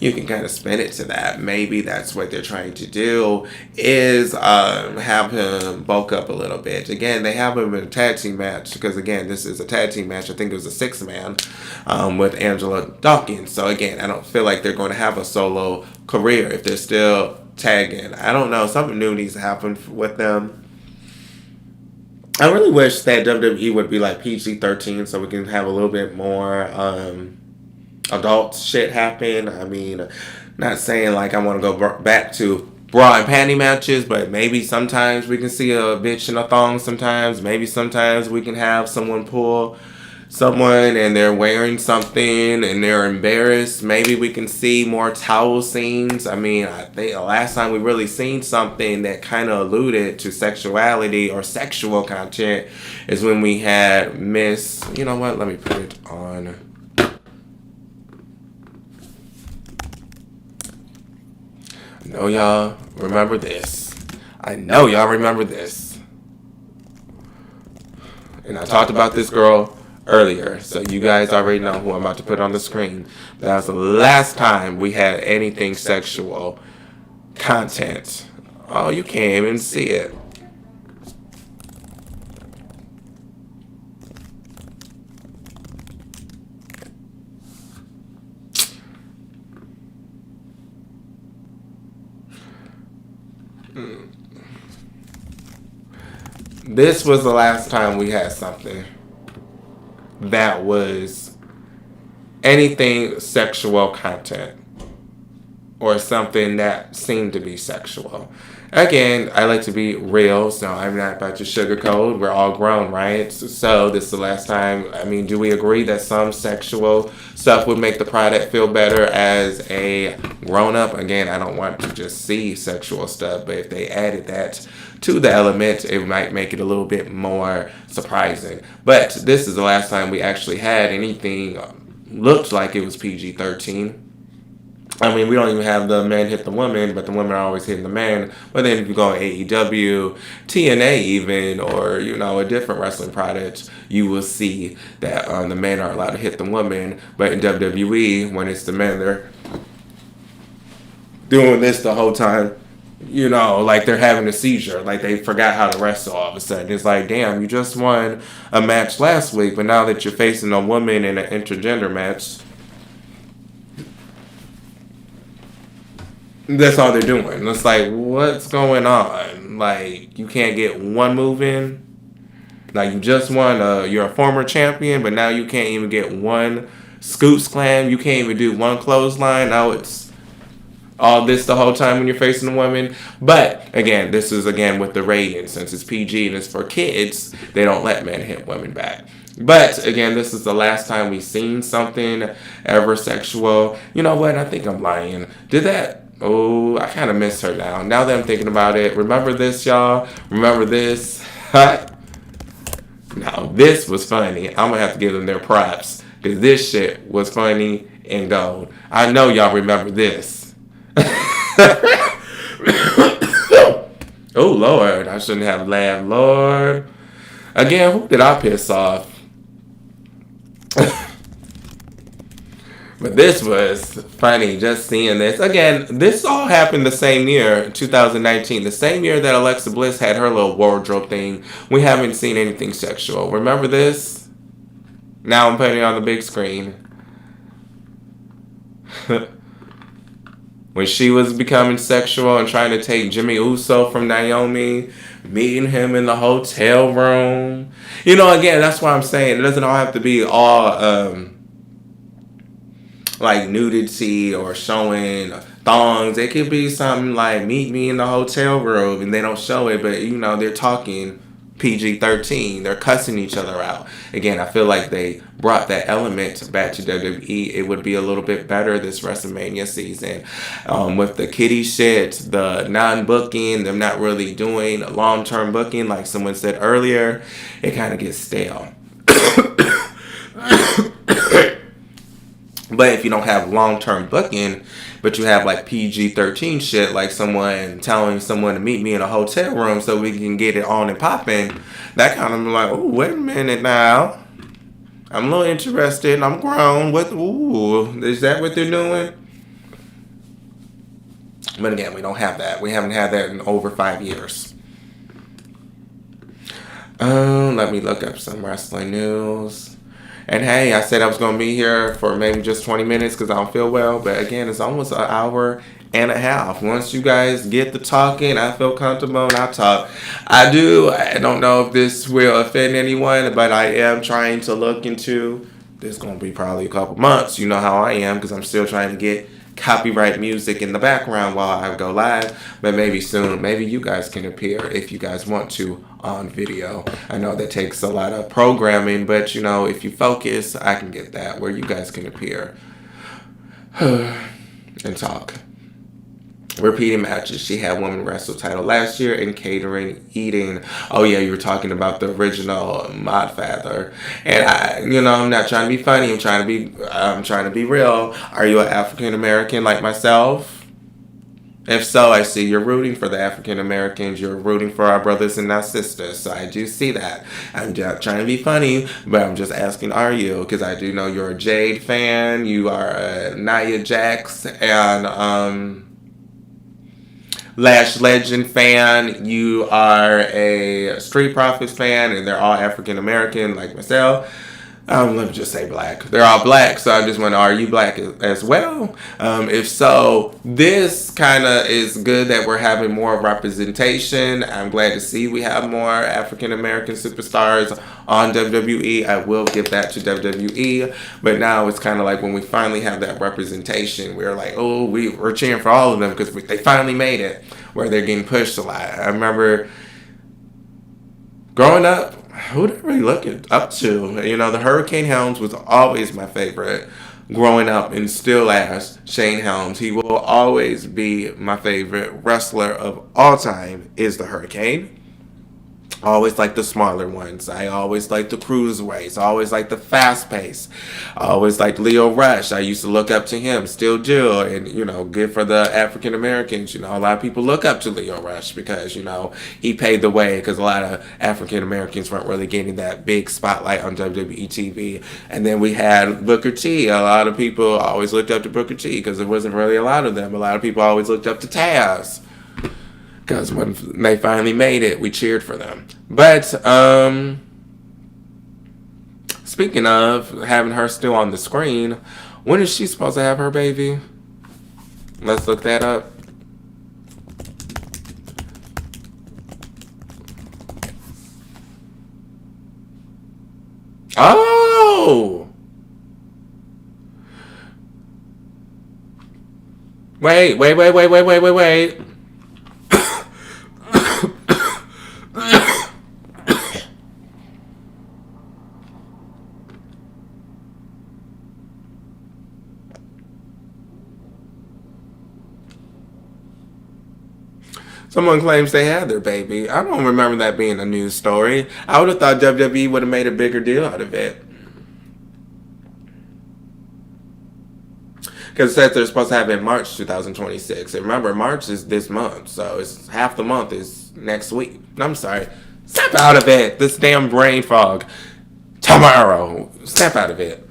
you can kind of spin it to that. Maybe that's what they're trying to do, is have him bulk up a little bit. Again, they have him in a tag team match because, again, this is a tag team match. I think it was a 6-man with Angela Dawkins. So, again, I don't feel like they're going to have a solo career if they're still tagging. I don't know. Something new needs to happen with them. I really wish that WWE would be like PG-13 so we can have a little bit more adult shit happen. I mean, not saying like I want to go back to bra and panty matches, but maybe sometimes we can see a bitch in a thong sometimes. Maybe sometimes we can have someone pull someone and they're wearing something and they're embarrassed. Maybe we can see more towel scenes. I mean, I think the last time we really seen something that kind of alluded to sexuality or sexual content is when we had Miss, you know what, let me put it on. I know y'all remember this. I know y'all remember this. And I talked about this girl earlier, so you guys already know who I'm about to put on the screen. That was the last time we had anything sexual content. Oh, you can't even see it. This was the last time we had something that was anything sexual content or something that seemed to be sexual. Again, I like to be real, so I'm not about to sugarcoat. We're all grown, right? So this is the last time. I mean, do we agree that some sexual stuff would make the product feel better as a grown-up? Again, I don't want to just see sexual stuff, but if they added that to the element, it might make it a little bit more surprising. But this is the last time we actually had anything looked like it was PG-13. I mean, we don't even have the men hit the woman, but the women are always hitting the man. But then if you go AEW, TNA even, or, you know, a different wrestling product, you will see that the men are allowed to hit the woman. But in WWE, when it's the men, they're doing this the whole time. You know, like they're having a seizure. Like they forgot how to wrestle all of a sudden. It's like, damn, you just won a match last week, but now that you're facing a woman in an intergender match, that's all they're doing. It's like, what's going on? Like, you can't get one move in. Like, you just won, you're a former champion, but now you can't even get one scoop slam. You can't even do one clothesline. Now it's all this the whole time when you're facing a woman. But, again, this is, again, with the rating. Since it's PG and it's for kids, they don't let men hit women back. But, again, this is the last time we've seen something ever sexual. You know what? I think I'm lying. Did that... Oh, I kind of miss her now. Now that I'm thinking about it. Remember this, y'all? Remember this? Now, this was funny. I'm going to have to give them their props. Because this shit was funny and gold. I know y'all remember this. Oh, Lord. I shouldn't have laughed. Lord. Again, who did I piss off? But this was funny, just seeing this. Again, this all happened the same year, 2019. The same year that Alexa Bliss had her little wardrobe thing. We haven't seen anything sexual. Remember this? Now I'm putting it on the big screen. When she was becoming sexual and trying to take Jimmy Uso from Naomi, meeting him in the hotel room. You know, again, that's why I'm saying it doesn't all have to be all... like nudity or showing thongs. It could be something like meet me in the hotel room and they don't show it, but you know, they're talking PG-13. They're cussing each other out. Again, I feel like they brought that element back to WWE. It would be a little bit better this WrestleMania season. With the kiddie shit, the non-booking, them not really doing long-term booking like someone said earlier, it kind of gets stale. But if you don't have long-term booking, but you have like PG-13 shit, like someone telling someone to meet me in a hotel room so we can get it on and popping, that kind of like, oh, wait a minute now. I'm a little interested. I'm grown. What? Ooh, is that what they're doing? But again, we don't have that. We haven't had that in over 5 years. Let me look up some wrestling news. And hey, I said I was going to be here for maybe just 20 minutes because I don't feel well. But again, it's almost an hour and a half. Once you guys get the talking, I feel comfortable and I talk. I don't know if this will offend anyone, but I am trying to look into, this is going to be probably a couple months. You know how I am because I'm still trying to get copyright music in the background while I go live. But maybe soon, maybe you guys can appear if you guys want to on video. I know that takes a lot of programming, but you know, if you focus, I can get that where you guys can appear and talk. Repeating matches. She had women wrestle title last year in catering, eating. Oh yeah, you were talking about the original Mod Father. And I'm not trying to be funny. I'm trying to be real. Are you an African American like myself? If so, I see you're rooting for the African Americans. You're rooting for our brothers and our sisters. So I do see that. I'm not trying to be funny, but I'm just asking, are you? Because I do know you're a Jade fan. You are a Nia Jax and Lash Legend fan. You are a Street Profits fan, and they're all African American like myself. Let me just say black. They're all black, so I just wonder, are you black as well? If so, this kind of is good that we're having more representation. I'm glad to see we have more African American superstars on WWE. I will give that to WWE. But now it's kind of like when we finally have that representation, we're like, oh, we're cheering for all of them because they finally made it where they're getting pushed a lot. I remember growing up, who did I really look up to? The Hurricane Helms was always my favorite growing up, and still as Shane Helms. He will always be my favorite wrestler of all time is the Hurricane. I always like the smaller ones. I always like the cruiserweights. I always like the fast pace. I always like Leo Rush. I used to look up to him, still do. And, good for the African Americans. A lot of people look up to Leo Rush because, he paved the way because a lot of African Americans weren't really getting that big spotlight on WWE TV. And then we had Booker T. A lot of people always looked up to Booker T because there wasn't really a lot of them. A lot of people always looked up to Taz. Because when they finally made it, we cheered for them. But, speaking of having her still on the screen, when is she supposed to have her baby? Let's look that up. Oh! Wait. Someone claims they had their baby. I don't remember that being a news story. I would have thought WWE would have made a bigger deal out of it. Because it says they're supposed to have it in March 2026. And remember, March is this month. So it's half the month is next week. I'm sorry. Snap out of it. This damn brain fog. Tomorrow. Snap out of it.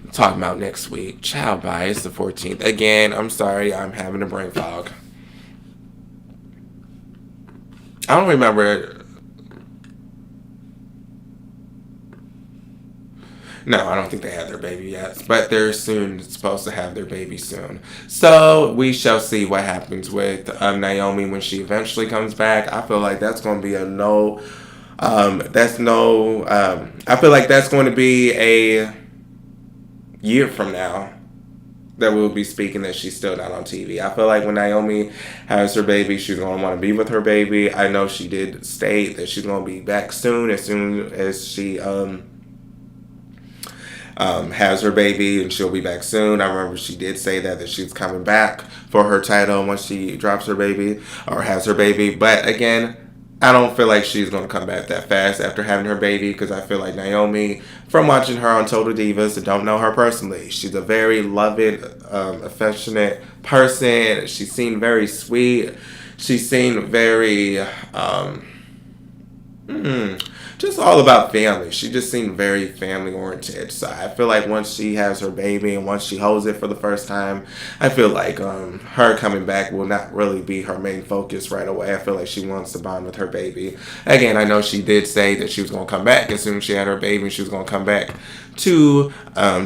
I'm talking about next week. Ciao, bye. It's the 14th. Again, I'm sorry. I'm having a brain fog. I don't remember. No, I don't think they had their baby yet. But they're supposed to have their baby soon. So we shall see what happens with Naomi when she eventually comes back. I feel like that's going to be a no. I feel like that's going to be a year from now that we'll be speaking that she's still not on TV. I feel like when Naomi has her baby, she's going to want to be with her baby. I know she did state that she's going to be back soon as she has her baby, and she'll be back soon. I remember she did say that she's coming back for her title once she drops her baby or has her baby. But again, I don't feel like she's going to come back that fast after having her baby because I feel like Naomi, from watching her on Total Divas and don't know her personally, she's a very loving, affectionate person. She seemed very sweet. She seemed very, just all about family. She just seemed very family oriented. So I feel like once she has her baby and once she holds it for the first time, I feel like her coming back will not really be her main focus right away. I feel like she wants to bond with her baby. Again, I know she did say that she was going to come back as soon as she had her baby. She was going to come back to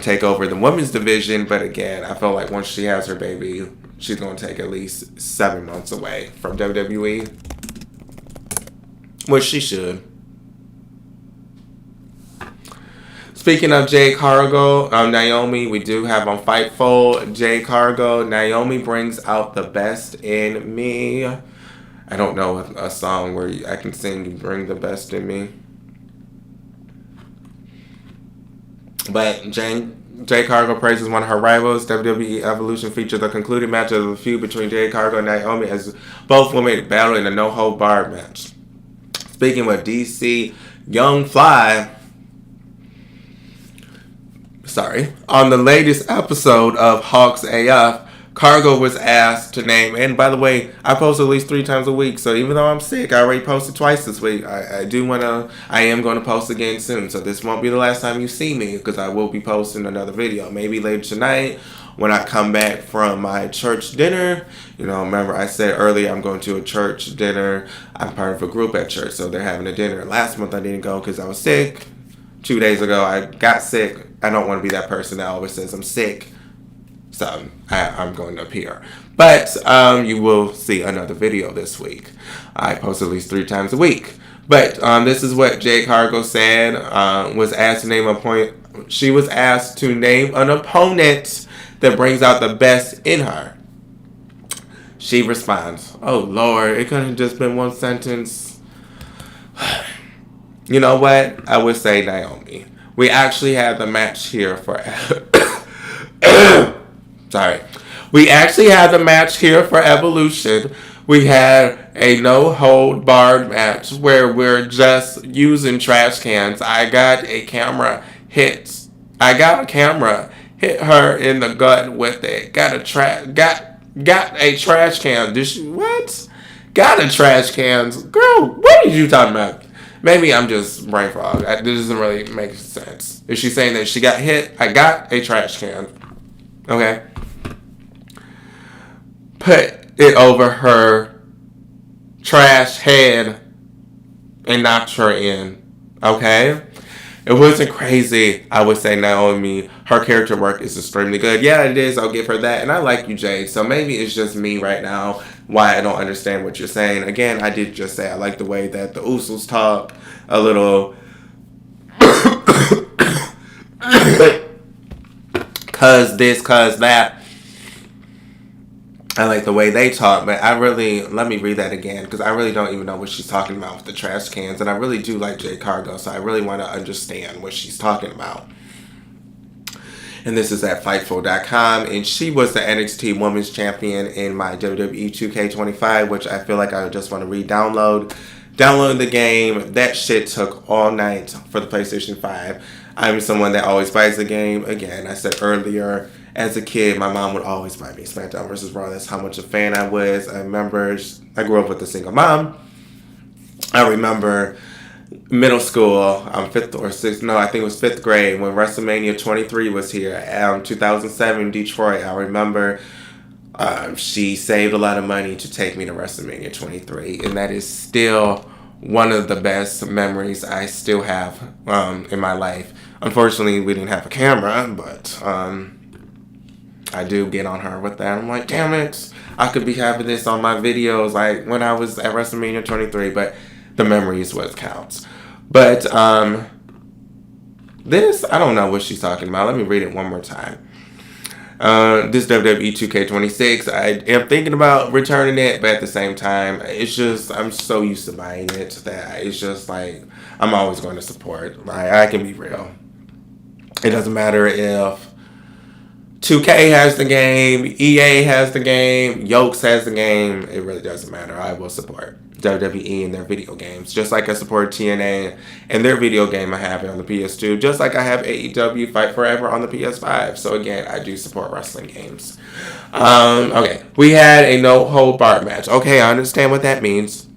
take over the women's division. But again, I feel like once she has her baby, she's going to take at least 7 months away from WWE, which she should. Speaking of Jade Cargill, Naomi, we do have on Fightful, Jade Cargill, Naomi brings out the best in me. I don't know a song where I can sing Bring the Best in Me. But Jade Cargill praises one of her rivals. WWE Evolution featured the concluding match of the feud between Jade Cargill and Naomi as both women battle in a no-hold-barred match. Speaking with DC Young Fly, on the latest episode of Hawks AF, Cargill was asked to name, and by the way, I post at least 3 times a week, so even though I'm sick, I already posted twice this week. I am going to post again soon, so this won't be the last time you see me, because I will be posting another video, maybe later tonight, when I come back from my church dinner. Remember I said earlier I'm going to a church dinner. I'm part of a group at church, so they're having a dinner. Last month I didn't go because I was sick. 2 days ago I got sick. I don't want to be that person that always says I'm sick. So I'm going to appear. But you will see another video this week. I post at least 3 times a week. But this is what Jade Cargill said. Was asked to name a point. She was asked to name an opponent that brings out the best in her. She responds, "Oh Lord, it couldn't have just been one sentence." You know what? I would say Naomi. We actually had the match here for... Sorry. We actually had the match here for Evolution. We had a no-hold-barred match where we're just using trash cans. I got a camera hit her in the gut with it. Got a trash can. What? Got a trash can. Girl, what are you talking about? Maybe I'm just brain fog. This doesn't really make sense. Is she saying that she got hit? I got a trash can. Okay. Put it over her trash head and knocked her in. Okay? It wasn't crazy. I would say Naomi, her character work is extremely good. Yeah, it is. I'll give her that. And I like you, Jade. So maybe it's just me right now why I don't understand what you're saying. Again, I did just say I like the way that the Usos talk a little. Cause this, cause that. I like the way they talk, but let me read that again, because I really don't even know what she's talking about with the trash cans, and I really do like Jade Cargill, so I really want to understand what she's talking about. And this is at Fightful.com, and she was the NXT Women's Champion in my WWE 2K25, which I feel like I just want to re-download. Download the game. That shit took all night for the PlayStation 5. I'm someone that always buys the game. Again, I said earlier, as a kid, my mom would always buy me SmackDown vs. Raw. That's how much a fan I was. I remember I grew up with a single mom. I remember middle school, I think it was 5th grade, when WrestleMania 23 was here, 2007 Detroit. I remember she saved a lot of money to take me to WrestleMania 23, and that is still one of the best memories I still have in my life. Unfortunately, we didn't have a camera, but I do get on her with that. I'm like, damn it, I could be having this on my videos like when I was at WrestleMania 23, but the memory is what counts. But this, I don't know what she's talking about. Let me read it one more time. This WWE 2K26, I am thinking about returning it, but at the same time, it's just, I'm so used to buying it that it's just like, I'm always going to support. I can be real. It doesn't matter if 2K has the game, EA has the game, Yokes has the game. It really doesn't matter. I will support WWE and their video games. Just like I support TNA and their video game, I have it on the PS2. Just like I have AEW Fight Forever on the PS5. So again, I do support wrestling games. Okay, we had a no-hold-barred match. Okay, I understand what that means.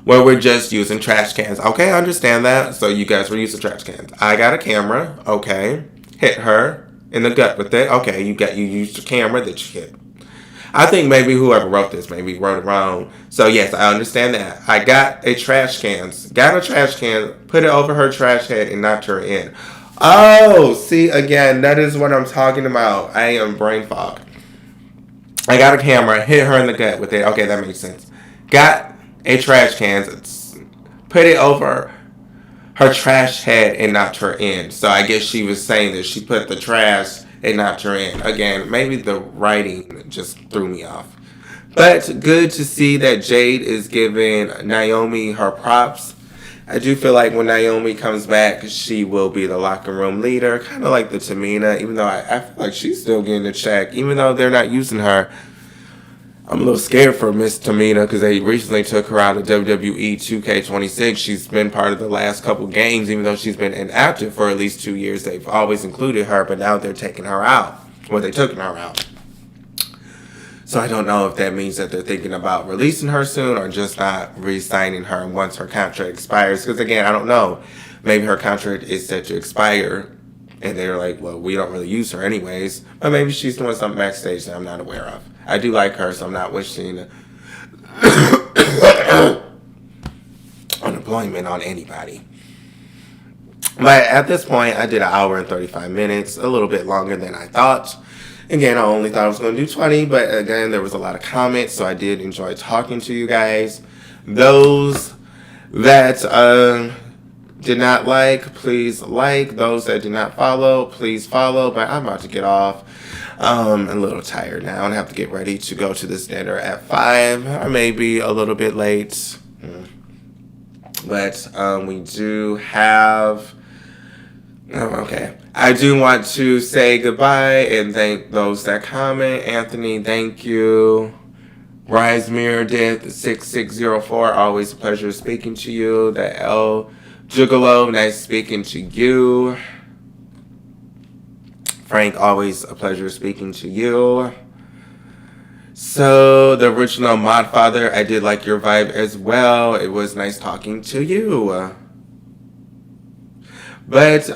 where we're just using trash cans. Okay, I understand that. So you guys were using trash cans. I got a camera. Okay, hit her in the gut with it. Okay, you used your camera that you hit. I think maybe whoever wrote this maybe wrote it wrong. So yes, I understand that. I got a trash can, put it over her trash head and knocked her in. Oh, see again, that is what I'm talking about. I am brain fog. I got a camera, hit her in the gut with it. Okay, that makes sense. Got a trash can, put it over her trash head and knocked her in. So I guess she was saying that she put the trash and knocked her in. Again, maybe the writing just threw me off. But good to see that Jade is giving Naomi her props. I do feel like when Naomi comes back, she will be the locker room leader. Kind of like the Tamina, even though I feel like she's still getting a check. Even though they're not using her. I'm a little scared for Miss Tamina because they recently took her out of WWE 2K26. She's been part of the last couple games, even though she's been inactive for at least 2 years. They've always included her, but now they're taking her out. Well, they took her out. So I don't know if that means that they're thinking about releasing her soon or just not re-signing her once her contract expires. Because again, I don't know. Maybe her contract is set to expire. And they're like, well, we don't really use her anyways. But maybe she's doing something backstage that I'm not aware of. I do like her, so I'm not wishing unemployment on anybody. But at this point, I did 1 hour and 35 minutes, a little bit longer than I thought. Again, I only thought I was going to do 20, but again, there was a lot of comments, so I did enjoy talking to you guys. Those that did not like, please like. Those that did not follow, please follow. But I'm about to get off. I'm a little tired now and have to get ready to go to this dinner at 5. I may be a little bit late. But we do have... okay. I do want to say goodbye and thank those that comment. Anthony, thank you. Rise Meredith 6604, always a pleasure speaking to you. The L Gigolo, nice speaking to you. Frank, always a pleasure speaking to you. So, the original Modfather, I did like your vibe as well. It was nice talking to you. But,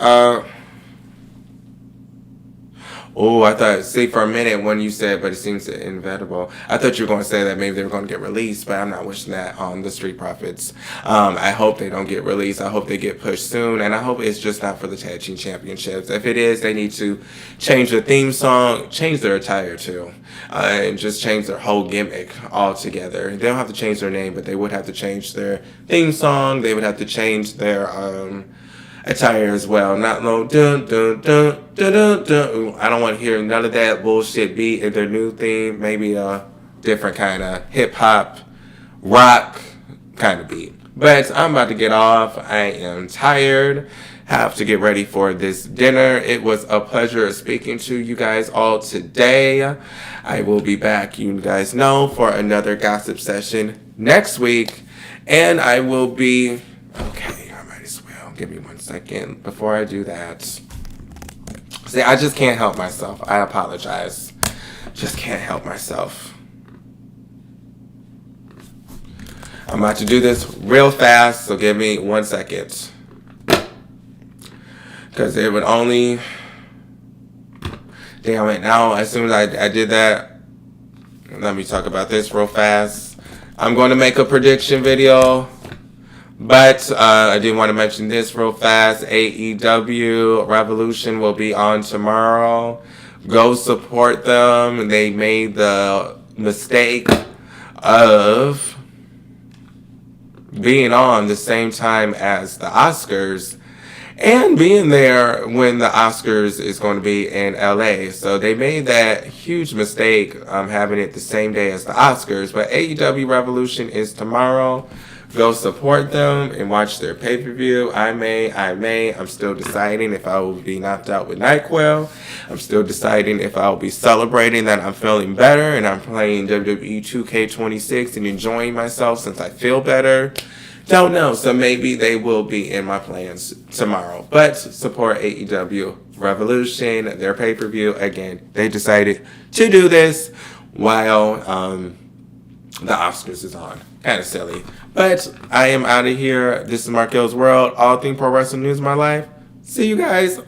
I thought, see, for a minute when you said, but it seems inevitable, I thought you were going to say that maybe they were going to get released, but I'm not wishing that on the Street Profits. I hope they don't get released. I hope they get pushed soon, and I hope it's just not for the Tag Team Championships. If it is, they need to change the theme song, change their attire too, and just change their whole gimmick altogether. They don't have to change their name, but they would have to change their theme song. They would have to change their attire as well. Not no dun dun dun dun dun dun. I don't want to hear none of that bullshit beat in their new theme. Maybe a different kind of hip hop, rock kind of beat. But I'm about to get off. I am tired. Have to get ready for this dinner. It was a pleasure speaking to you guys all today. I will be back, you guys know, for another gossip session next week. And I will be... Okay, I might as well. Give me 1 second before I do that. See, I just can't help myself. I apologize. Just can't help myself. I'm about to do this real fast, so give me 1 second. Because it would only... Damn it, now as soon as I did that, let me talk about this real fast. I'm going to make a prediction video, but I did want to mention this real fast. AEW Revolution will be on tomorrow. Go support them. They made the mistake of being on the same time as the Oscars and being there when the Oscars is going to be in LA. So they made that huge mistake having it the same day as the Oscars. But AEW Revolution is tomorrow. Go support them and watch their pay-per-view. I'm still deciding if I will be knocked out with NyQuil. I'm still deciding if I will be celebrating that I'm feeling better and I'm playing WWE 2K26 and enjoying myself since I feel better. Don't know, so maybe they will be in my plans tomorrow. But support AEW Revolution, their pay-per-view. Again, they decided to do this while the Oscars is on. Kind of silly. But I am out of here. This is Marquelworld. All things pro wrestling news in my life. See you guys